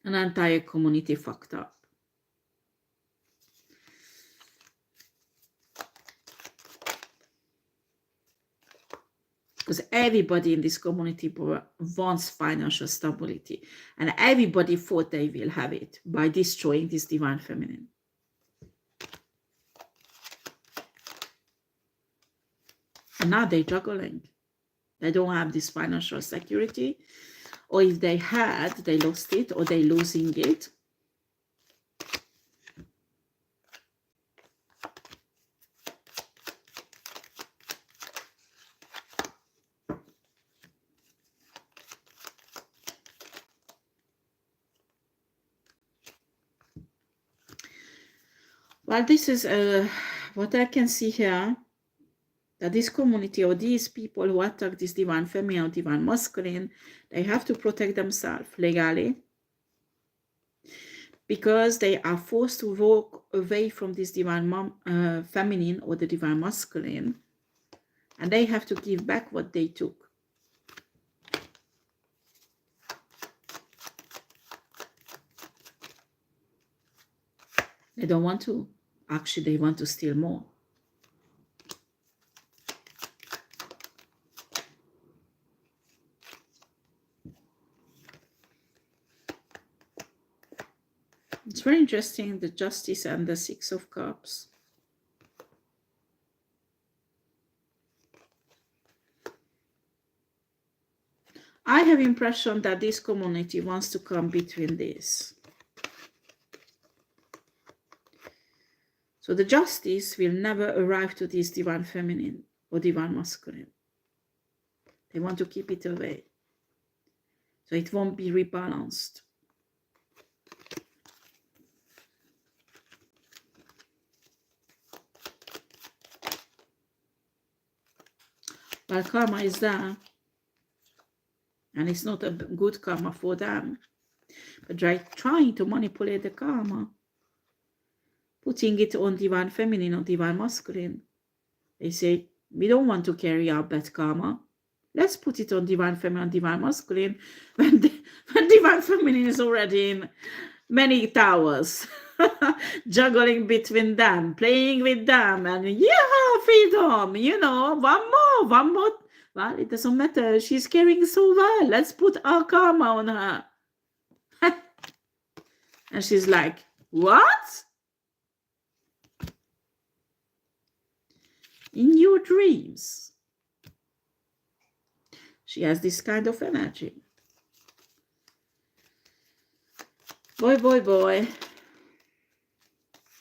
An entire community fucked up. Because everybody in this community wants financial stability. And everybody thought they will have it by destroying this divine feminine. And now they're juggling. They don't have this financial security. Or if they had, they lost it, or they're losing it. Well, this is what I can see here, that this community or these people who attack this divine feminine or divine masculine, they have to protect themselves legally, because they are forced to walk away from this divine feminine or the divine masculine, and they have to give back what they took. They don't want to. Actually, they want to steal more. It's very interesting, the Justice and the Six of Cups. I have impression that this community wants to come between this. So the Justice will never arrive to this divine feminine or divine masculine. They want to keep it away. So it won't be rebalanced. Well, karma is there. And it's not a good karma for them. But they're trying to manipulate the karma, putting it on divine feminine or divine masculine. They say, we don't want to carry out bad karma. Let's put it on divine feminine, divine masculine, when divine feminine is already in many towers, juggling between them, playing with them, and yeah, freedom, you know, one more. Well, it doesn't matter. She's carrying so well. Let's put our karma on her. And she's like, what? In your dreams. She has this kind of energy. Boy, boy, boy.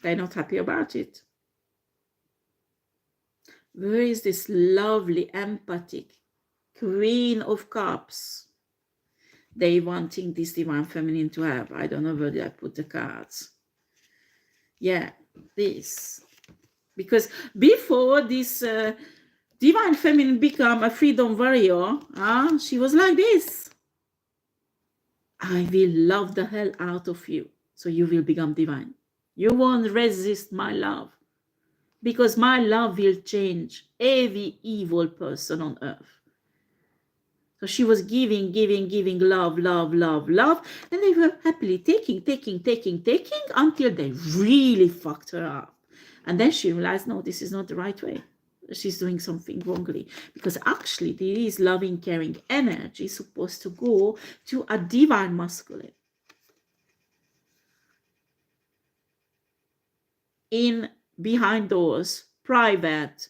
They're not happy about it. Where is this lovely, empathic Queen of Cups? They wanting this divine feminine to have. I don't know where did I put the cards. Yeah, this. Because before this divine feminine become a freedom warrior, she was like this. I will love the hell out of you, so you will become divine. You won't resist my love, because my love will change every evil person on earth. So she was giving love, and they were happily taking until they really fucked her up. And then she realized, no, this is not the right way. She's doing something wrongly, because actually this loving, caring energy is supposed to go to a divine masculine in behind doors, private,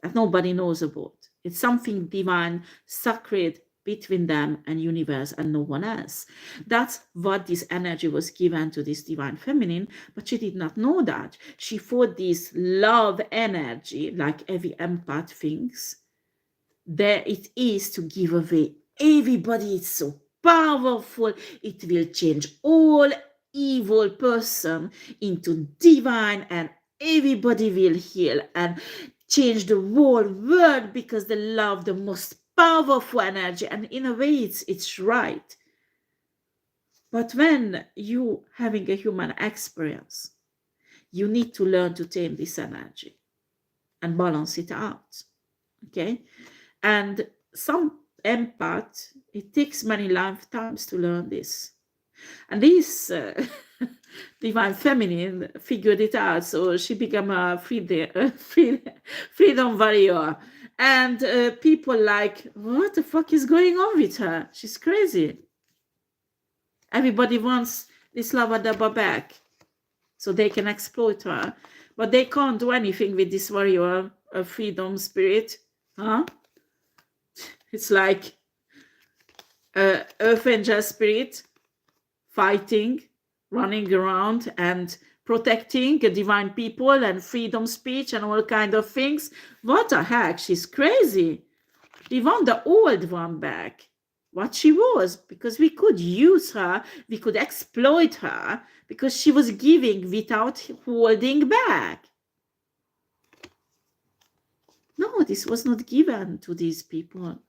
that nobody knows about. It's something divine, sacred between them and universe and no one else. That's what this energy was given to this divine feminine, but she did not know that. She thought this love energy, like every empath thinks, there it is to give away. Everybody is so powerful. It will change all evil person into divine, and everybody will heal, and change the whole world because they love the most powerful energy. And in a way, it's right. But when you having a human experience, you need to learn to tame this energy and balance it out. Okay? And some empath, it takes many lifetimes to learn this. And this divine feminine figured it out, so she became a freedom warrior. And people like, what the fuck is going on with her? She's crazy. Everybody wants this lava dabba back so they can exploit her, but they can't do anything with this warrior freedom spirit, huh? It's like earth angel spirit fighting, running around and protecting divine people and freedom speech and all kind of things. What the heck? She's crazy. We want the old one back, what she was, because we could use her, we could exploit her, because she was giving without holding back. No, this was not given to these people.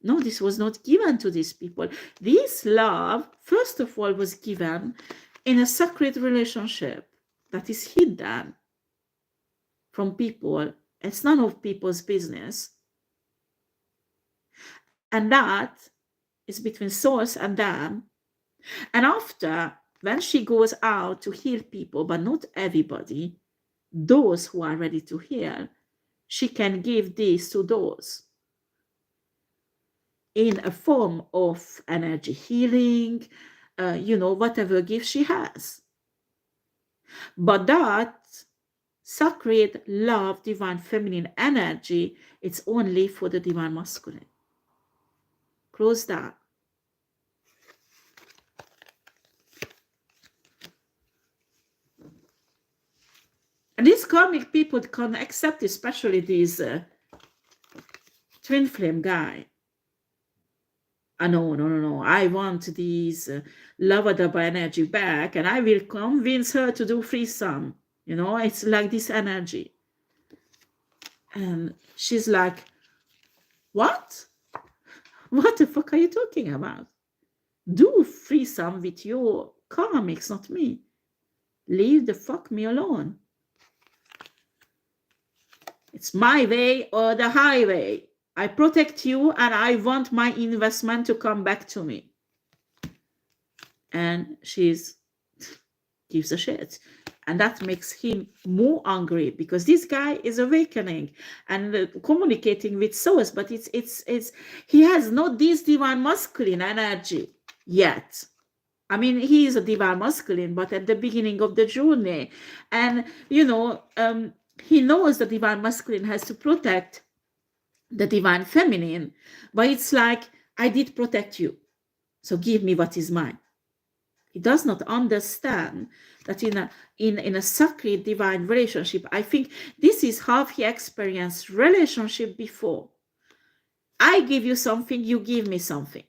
No, this was not given to these people. This love, first of all, was given in a sacred relationship that is hidden from people. It's none of people's business. And that is between source and them. And after, when she goes out to heal people, but not everybody, those who are ready to heal, she can give this to those in a form of energy healing, whatever gift she has. But that sacred love, divine feminine energy, it's only for the divine masculine. Close that. And these karmic people can accept, especially these twin flame guy. No. I want these Lavadaba energy back, and I will convince her to do threesome. It's like this energy. And she's like, what? What the fuck are you talking about? Do threesome with your karmics, not me. Leave the fuck me alone. It's my way or the highway. I protect you and I want my investment to come back to me. And she's gives a shit. And that makes him more angry because this guy is awakening and communicating with source, but it's he has not this divine masculine energy yet. I mean, he is a divine masculine, but at the beginning of the journey. And, he knows the divine masculine has to protect the divine feminine, but it's like, I did protect you, so give me what is mine. He does not understand that in a sacred divine relationship, I think this is how he experienced relationship before. I give you something, you give me something.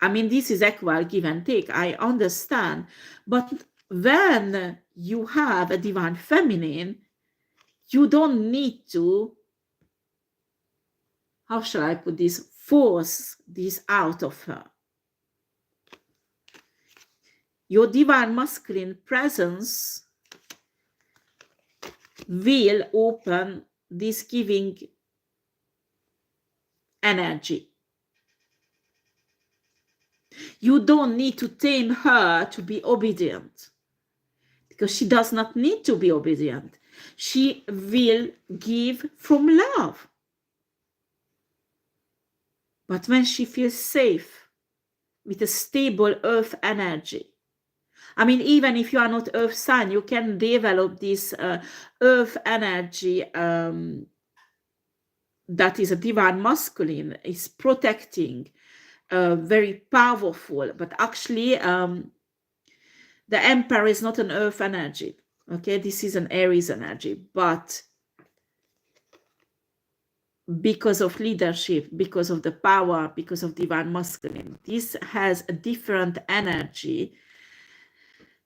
I mean, this is equal give and take, I understand. But when you have a divine feminine, you don't need to, how shall I put this, force this out of her. Your divine masculine presence will open this giving energy. You don't need to tame her to be obedient, because she does not need to be obedient. She will give from love. But when she feels safe with a stable earth energy, I mean, even if you are not earth sign, you can develop this earth energy that is a divine masculine, is protecting, very powerful. But actually, the Emperor is not an earth energy. Okay, this is an Aries energy, but because of leadership, because of the power, because of divine masculine, this has a different energy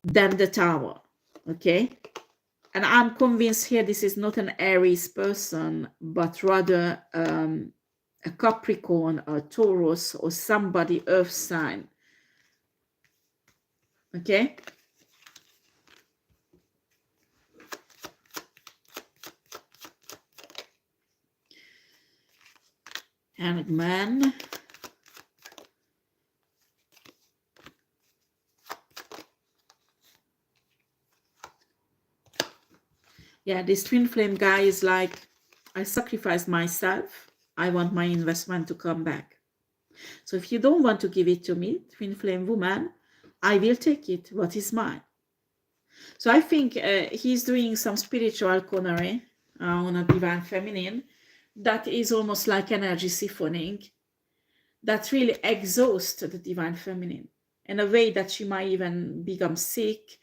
than the Tower. Okay, And I'm convinced here this is not an Aries person, but rather a Capricorn or Taurus or somebody earth sign. Okay? And man. Yeah, this twin flame guy is like, I sacrificed myself. I want my investment to come back. So if you don't want to give it to me, twin flame woman, I will take it. What is mine? So I think he's doing some spiritual connery on a divine feminine that is almost like energy siphoning that really exhausts the divine feminine in a way that she might even become sick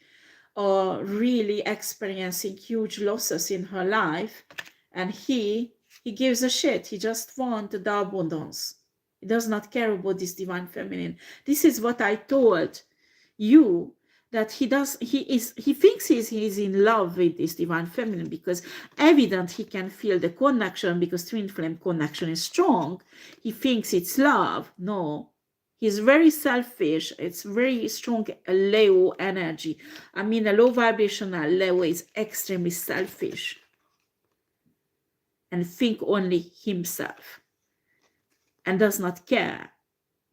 or really experiencing huge losses in her life. And he gives a shit. He just wants the abundance. He does not care about this divine feminine. This is what I told you, that he thinks he's in love with this divine feminine because evident he can feel the connection because twin flame connection is strong. He thinks it's love. No, he's very selfish. It's very strong Leo energy. I mean, a low vibrational Leo is extremely selfish and think only himself and does not care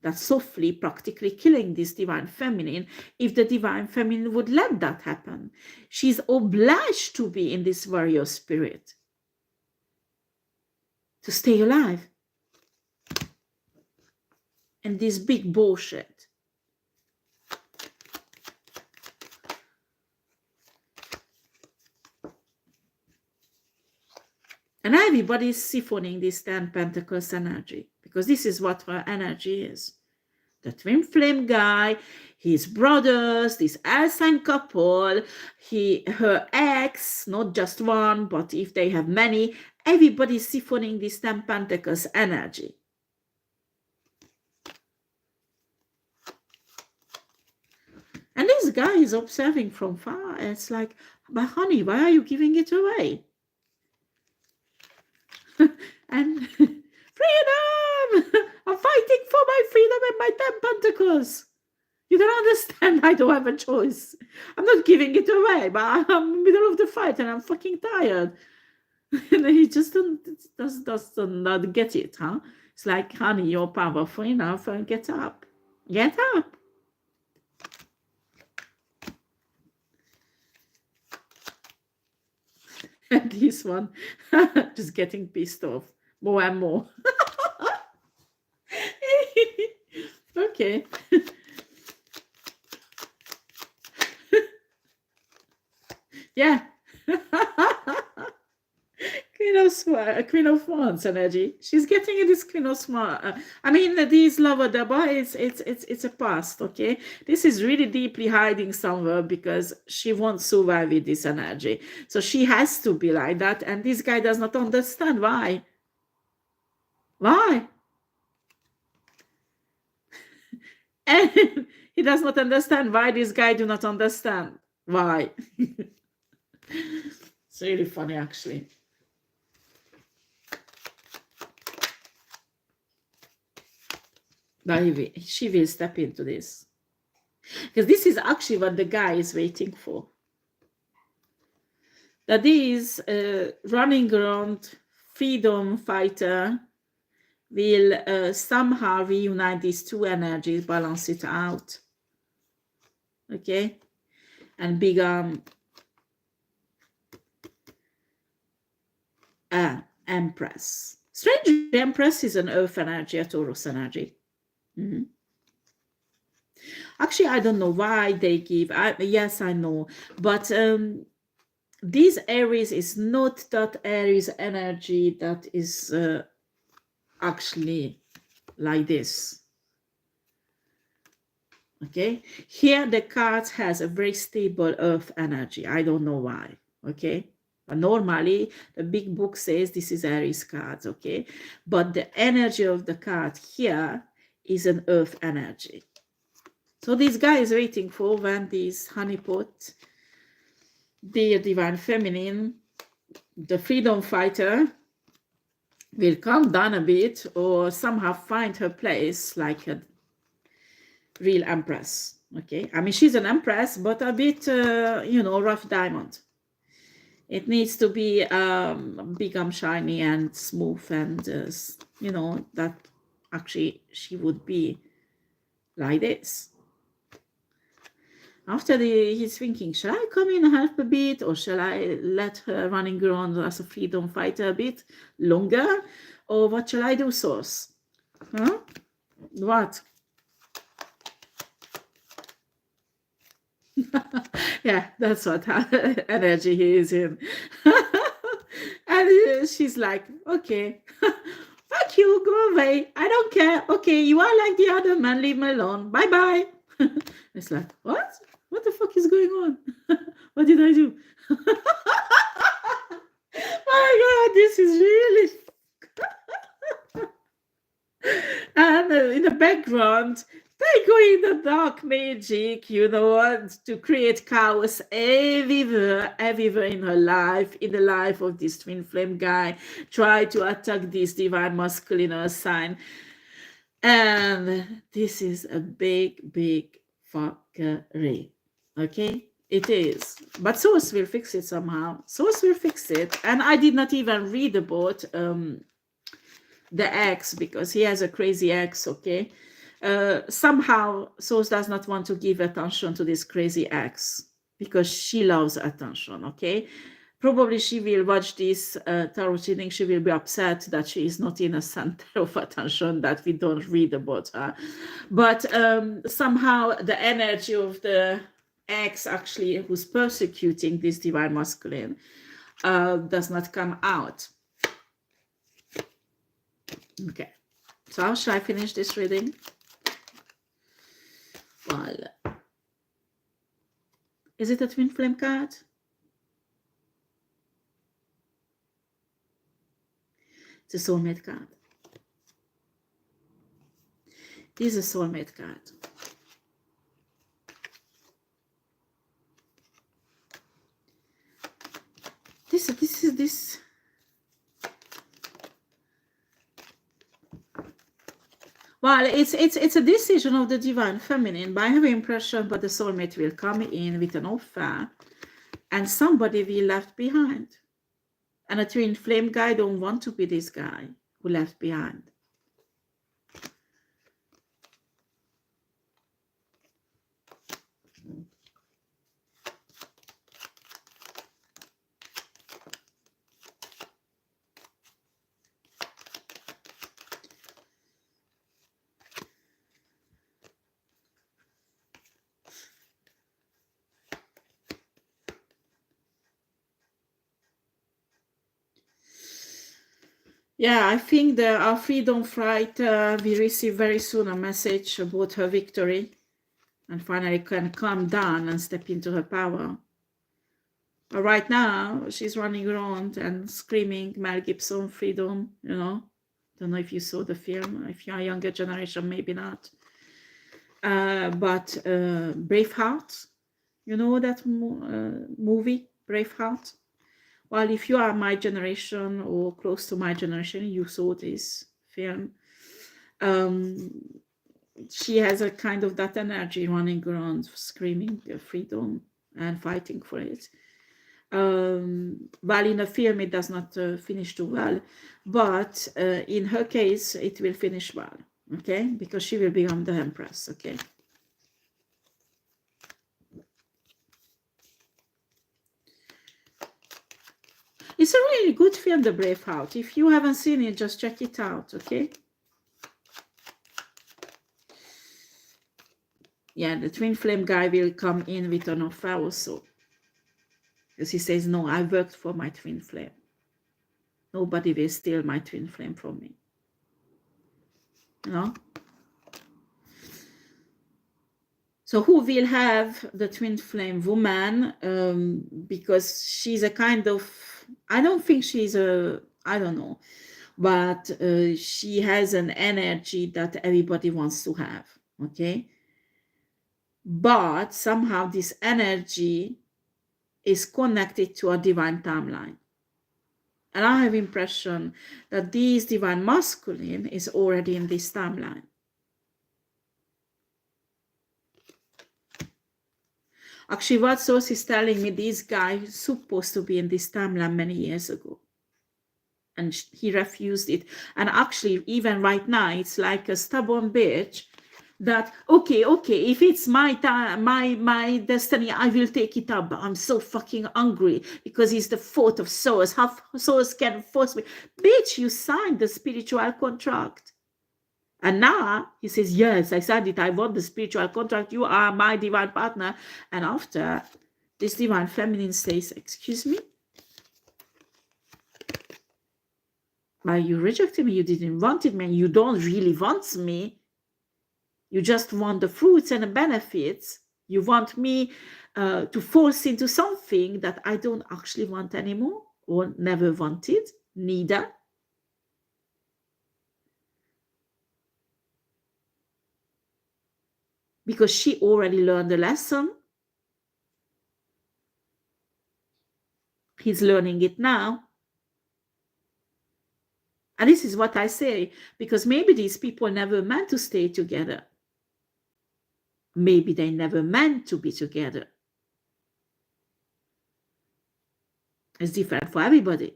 that softly practically killing this divine feminine if the divine feminine would let that happen. She's obliged to be in this warrior spirit to stay alive. And this big bullshit. And everybody's siphoning this 10 Pentacles energy because this is what her energy is. The twin flame guy, his brothers, this air sign couple, her ex, not just one, but if they have many, everybody's siphoning this 10 Pentacles energy. And this guy is observing from far. It's like, but honey, why are you giving it away? And freedom! I'm fighting for my freedom and my 10 Pentacles. You don't understand. I don't have a choice. I'm not giving it away, but I'm in the middle of the fight and I'm fucking tired. And he just does not get it, huh? It's like, honey, you're powerful enough and get up. Get up. And this one, just getting pissed off more and more. Okay. Yeah. Queen of Wands energy. She's getting in this Queen of Wands. I mean, these lover double, it's a past, okay? This is really deeply hiding somewhere because she won't survive with this energy. So she has to be like that, and this guy does not understand why. Why? And he does not understand why this guy do not understand. Why? It's really funny, actually. But she will step into this. Because this is actually what the guy is waiting for. That is running around freedom fighter will somehow reunite these two energies, balance it out. Okay? And become Empress. Strange, Empress is an Earth energy, a Taurus energy. Mm-hmm. Actually, I don't know why they give. Yes, I know. But this Aries is not that Aries energy that is actually like this. Okay? Here the card has a very stable Earth energy. I don't know why. Okay? But normally, the big book says this is Aries cards. Okay? But the energy of the card here is an Earth energy. So this guy is waiting for when this honeypot dear divine feminine, the freedom fighter will calm down a bit or somehow find her place like a real empress. Okay, I mean, she's an empress, but a bit, you know, rough diamond. It needs to be become shiny and smooth and, you know, that actually she would be like this. After he's thinking, shall I come in and help a bit, or shall I let her running around as a freedom fighter a bit longer, or what shall I do, Source? Huh? What? Yeah, that's what energy he is in. And she's like, okay, fuck you, go away. I don't care. Okay, you are like the other man, leave me alone. Bye bye. It's like, what? What the fuck is going on? What did I do? My God, this is really. And in the background, they go in the dark magic, you know, to create chaos everywhere in her life, in the life of this twin flame guy, try to attack this divine masculine sign. And this is a big, big fuckery. Okay? It is. But Source will fix it somehow. Source will fix it. And I did not even read about the ex, because he has a crazy ex, okay? Somehow Source does not want to give attention to this crazy ex because she loves attention, okay? Probably she will watch this tarot reading, she will be upset that she is not in a center of attention, that we don't read about her. But somehow the energy of the ex actually who's persecuting this divine masculine does not come out. Okay, so how should I finish this reading? Well, is it a twin flame card? It's a soulmate card. This is a soulmate card. This. Well, it's a decision of the divine feminine, but I have an impression that the soulmate will come in with an offer and somebody will be left behind. And a twin flame guy don't want to be this guy who left behind. Yeah, I think our freedom fighter will receive very soon a message about her victory and finally can calm down and step into her power. But right now, she's running around and screaming Mel Gibson freedom, you know. Don't know if you saw the film. If you're a younger generation, maybe not. But Braveheart, you know that movie, Braveheart? Well, if you are my generation or close to my generation, you saw this film. She has a kind of that energy running around, screaming freedom and fighting for it. Well, in the film, it does not finish too well, but in her case, it will finish well, okay? Because she will become the Empress, okay? It's a really good film, The Braveheart. If you haven't seen it, just check it out, okay? Yeah, the twin flame guy will come in with an offer also. Because he says, no, I worked for my twin flame. Nobody will steal my twin flame from me. You know? So who will have the twin flame woman? Because she's a kind of, I don't think she's a, I don't know. But she has an energy that everybody wants to have, okay? But somehow this energy is connected to a divine timeline. And I have impression that this divine masculine is already in this timeline. Actually, what source is telling me, this guy is supposed to be in this timeline many years ago. And he refused it. And actually, even right now, it's like a stubborn bitch that, okay, if it's my time, my destiny, I will take it up. But I'm so fucking angry because it's the fault of souls. How souls can force me? Bitch, you signed the spiritual contract. And now he says, yes, I signed it. I want the spiritual contract. You are my divine partner. And after, this divine feminine says, excuse me? Why you rejected me? You didn't want it, man. You don't really want me. You just want the fruits and the benefits. You want me to force into something that I don't actually want anymore or never wanted, neither. Because she already learned the lesson. He's learning it now. And this is what I say, because maybe these people never meant to stay together. Maybe they never meant to be together. It's different for everybody.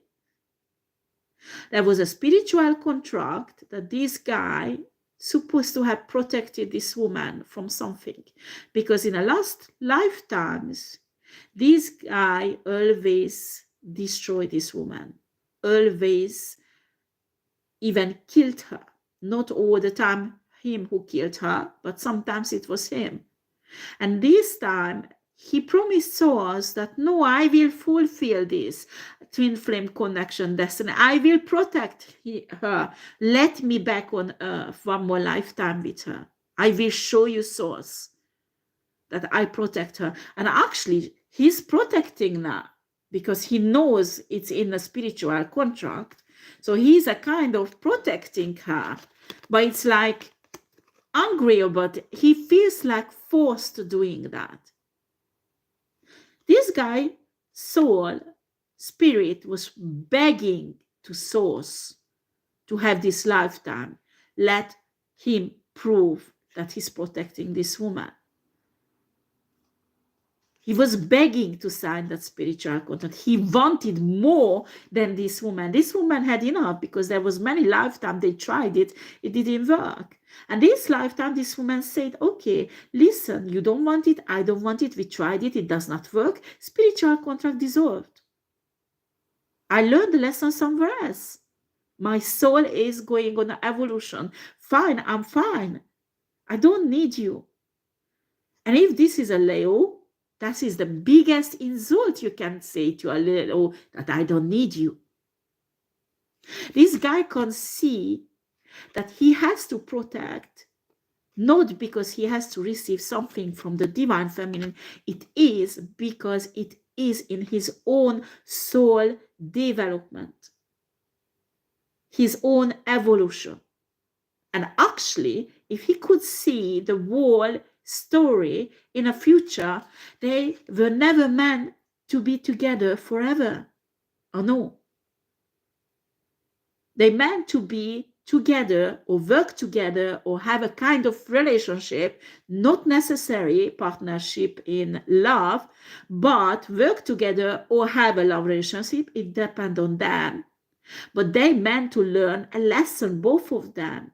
There was a spiritual contract that this guy supposed to have protected this woman from something. Because in the last lifetimes, this guy always destroyed this woman. Always even killed her. Not all the time him who killed her, but sometimes it was him. And this time, he promised us that, no, I will fulfill this twin flame connection destiny. I will protect her. Let me back on earth one more lifetime with her. I will show you, source, that I protect her. And actually, he's protecting now because he knows it's in a spiritual contract. So he's a kind of protecting her. But it's like angry about it. He feels like forced doing that. This guy, soul, spirit, was begging to source to have this lifetime. Let him prove that he's protecting this woman. He was begging to sign that spiritual contract. He wanted more than this woman. This woman had enough because there was many lifetimes they tried it. It didn't work. And this lifetime, this woman said, okay, listen, you don't want it. I don't want it. We tried it. It does not work. Spiritual contract dissolved. I learned the lesson somewhere else. My soul is going on an evolution. Fine, I'm fine. I don't need you. And if this is a Leo, that is the biggest insult you can say to a Leo, that I don't need you. This guy can see that he has to protect, not because he has to receive something from the divine feminine. It is because it is in his own soul development, his own evolution. And actually, if he could see the whole story in a future, they were never meant to be together forever. Oh no. They meant to be together or work together or have a kind of relationship, not necessarily partnership in love, but work together or have a love relationship. It depends on them. But they meant to learn a lesson, both of them.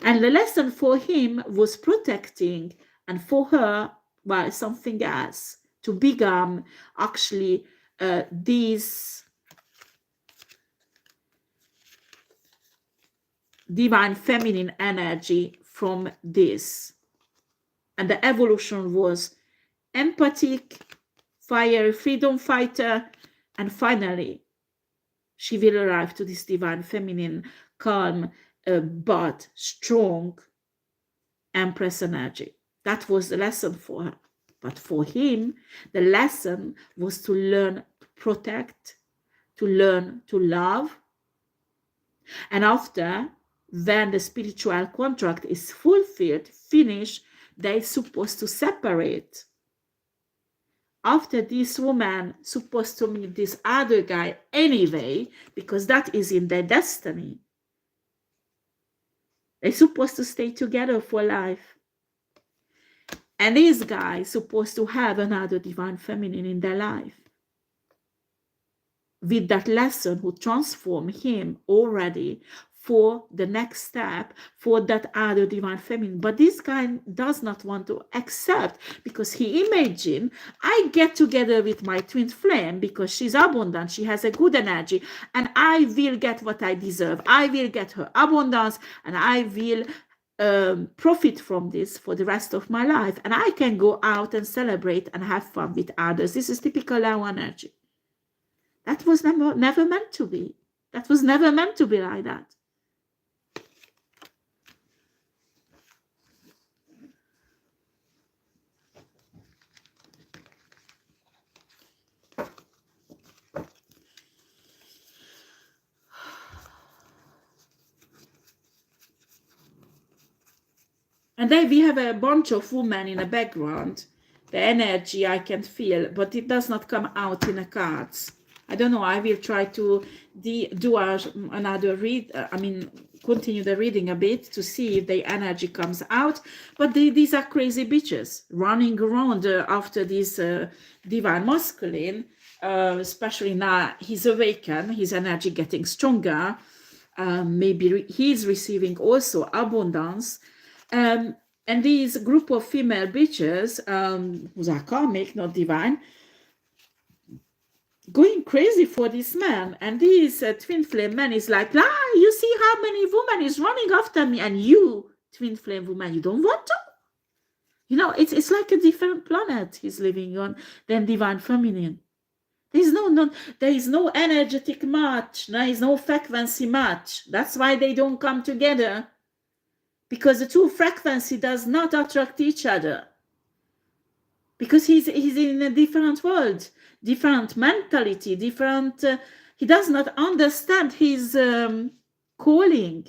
And the lesson for him was protecting, and for her, well, something else, to become actually this divine feminine energy from this. And the evolution was empathic, fiery freedom fighter, and finally, she will arrive to this divine feminine, calm, but strong Empress energy. That was the lesson for her. But for him, the lesson was to learn to protect, to learn to love. And after, when the spiritual contract is fulfilled, finished, they're supposed to separate. after this woman supposed to meet this other guy anyway, because that is in their destiny. They're supposed to stay together for life. And this guy is supposed to have another divine feminine in their life. With that lesson who transformed him already for the next step, for that other divine feminine. But this guy does not want to accept, because he imagined, I get together with my twin flame because she's abundant, she has a good energy, and I will get what I deserve. I will get her abundance, and I will profit from this for the rest of my life. And I can go out and celebrate and have fun with others. This is typical Leo energy. That was never meant to be. That was never meant to be like that. And then we have a bunch of women in the background. The energy I can feel, but it does not come out in the cards. I don't know. I will try to do another read. Continue the reading a bit to see if the energy comes out. But these are crazy bitches running around after this divine masculine. Especially now he's awakened, his energy getting stronger. Maybe he's receiving also abundance. And these group of female bitches, who are karmic, not divine, going crazy for this man. And this twin flame man is like, you see how many women is running after me, and you, twin flame woman, you don't want to? You know, it's like a different planet he's living on than divine feminine. There is no energetic match. There is no frequency match. That's why they don't come together. Because the two frequency does not attract each other. Because he's in a different world, different mentality, different. He does not understand his calling.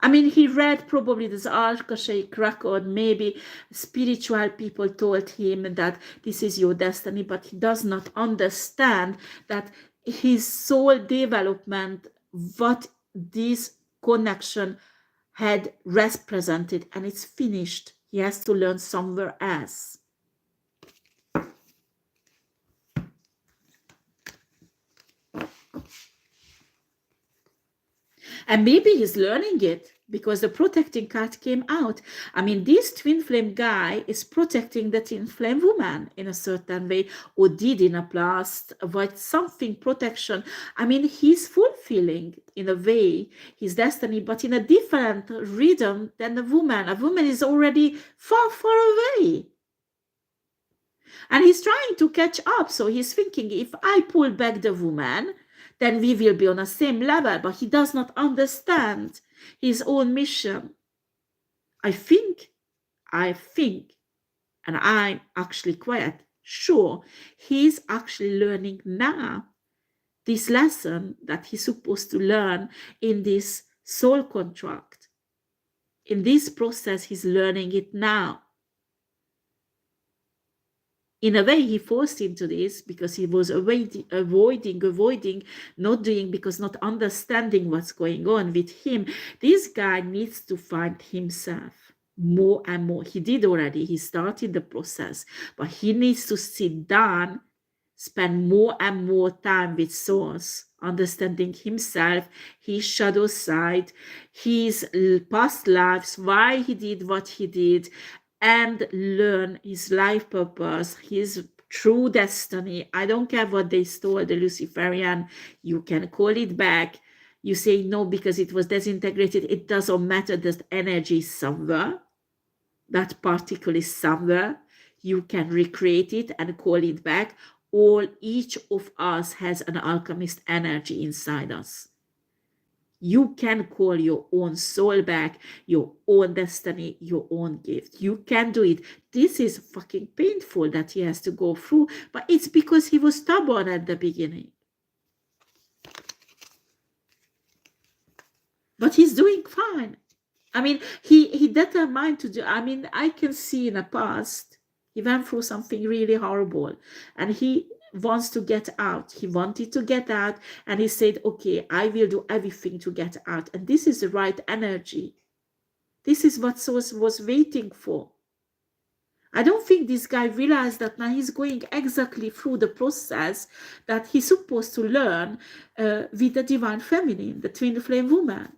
I mean, he read probably this Akashic record. Maybe spiritual people told him that this is your destiny, but he does not understand that his soul development, what this connection had represented, and it's finished. He has to learn somewhere else. And maybe he's learning it because the protecting card came out. I mean, this twin flame guy is protecting the twin flame woman in a certain way, or did in a past, with something protection. I mean, he's fulfilling in a way his destiny, but in a different rhythm than the woman. A woman is already far, far away. And he's trying to catch up. So he's thinking, if I pull back the woman, then we will be on the same level. But he does not understand his own mission. I think, and I'm actually quite sure he's actually learning now this lesson that he's supposed to learn in this soul contract. In this process, he's learning it now. In a way, he forced into this because he was avoiding, not doing, because not understanding what's going on with him. This guy needs to find himself more and more. He did already. He started the process, but he needs to sit down, spend more and more time with Source, understanding himself, his shadow side, his past lives, why he did what he did, and learn his life purpose, his true destiny. I don't care what they stole, the Luciferian. You can call it back. You say no because it was disintegrated. It doesn't matter. That energy is somewhere. That particle is somewhere. You can recreate it and call it back. Each of us has an alchemist energy inside us. You can call your own soul back, your own destiny, your own gift. You can do it. This is fucking painful that he has to go through, but it's because he was stubborn at the beginning. But he's doing fine. I mean, he determined to do. I mean, I can see in the past He went through something really horrible and he wants to get out. He wanted to get out and he said, okay, I will do everything to get out. And this is the right energy. This is what Source was waiting for. I don't think this guy realized that now he's going exactly through the process that he's supposed to learn with the divine feminine, the twin flame woman.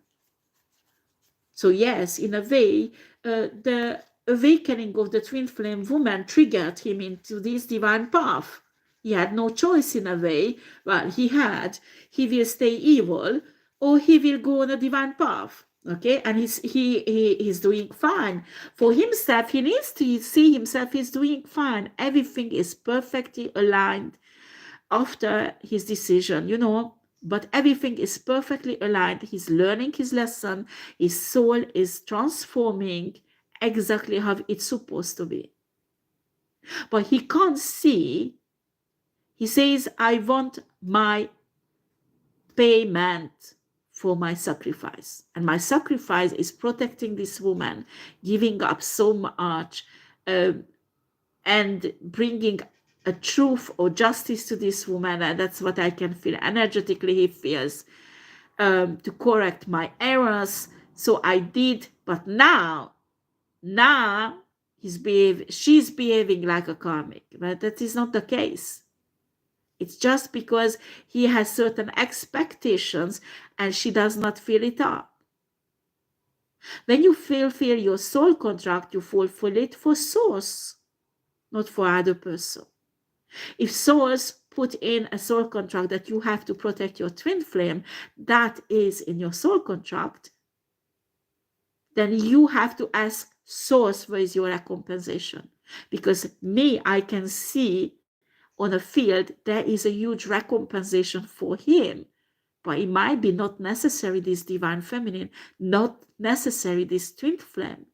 So yes, in a way, the awakening of the twin flame woman triggered him into this divine path. He had no choice in a way. Well, he had. He will stay evil or he will go on a divine path. Okay, and he's doing fine. For himself, he needs to see himself he's doing fine. Everything is perfectly aligned after his decision, you know, but everything is perfectly aligned. He's learning his lesson. His soul is transforming exactly how it's supposed to be. But he can't see. He says, I want my payment for my sacrifice. And my sacrifice is protecting this woman, giving up so much, and bringing a truth or justice to this woman. And that's what I can feel energetically. He feels to correct my errors. So I did, but now she's behaving like a karmic. But that is not the case. It's just because he has certain expectations and she does not fill it up. When you fulfill your soul contract, you fulfill it for Source, not for other person. If Source put in a soul contract that you have to protect your twin flame, that is in your soul contract, then you have to ask Source where is your compensation. Because I can see on a field, there is a huge recompensation for him. But it might be not necessary this divine feminine, not necessary this twin flame.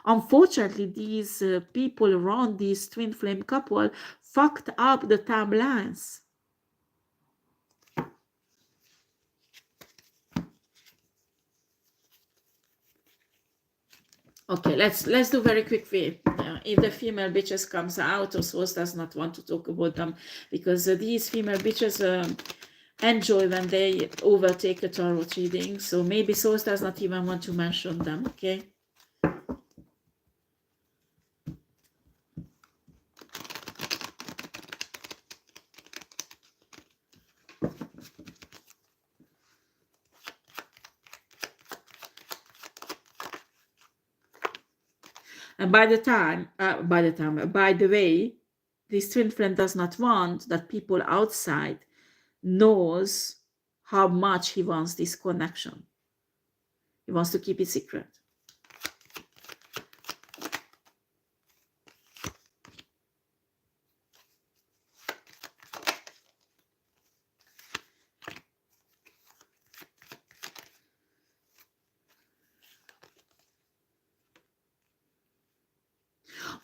Unfortunately, these people around this twin flame couple fucked up the timelines. Okay, let's do very quickly. If the female bitches comes out, or Source does not want to talk about them, because these female bitches enjoy when they overtake a tarot reading. So maybe Source does not even want to mention them. Okay. And by the way, this twin flame does not want that people outside knows how much he wants this connection. He wants to keep it secret.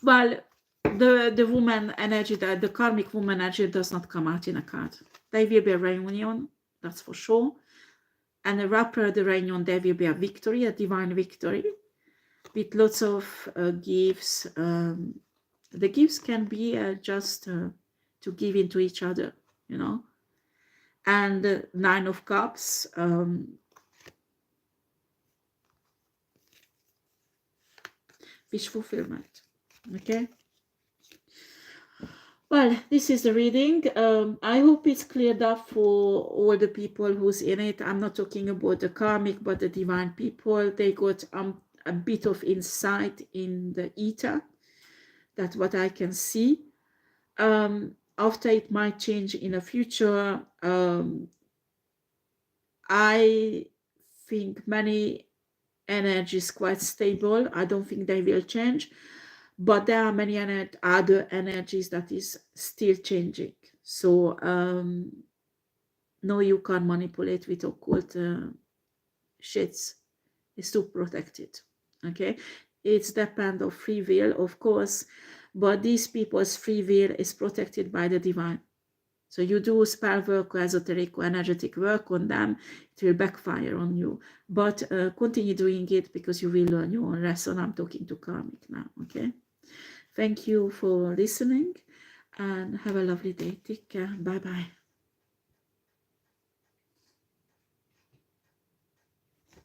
Well, the woman energy, the karmic woman energy does not come out in a card. There will be a reunion, that's for sure. And after the reunion, there will be a victory, a divine victory, with lots of gifts. The gifts can be just to give into each other, you know. And 9 of Cups. Wish fulfillment. Okay. Well, this is the reading. I hope it's cleared up for all the people who's in it. I'm not talking about the karmic, but the divine people. They got a bit of insight in the ether. That's what I can see. After it might change in the future, I think many energies quite stable. I don't think they will change. But there are many other energies that is still changing. So no, you can't manipulate with occult shits. It's too protected. Okay, it's depend of free will, of course, but these people's free will is protected by the divine. So you do spell work or esoteric or energetic work on them, it will backfire on you. But continue doing it because you will learn your own lesson. I'm talking to karmic now, okay? Thank you for listening and have a lovely day. Take care. Bye-bye.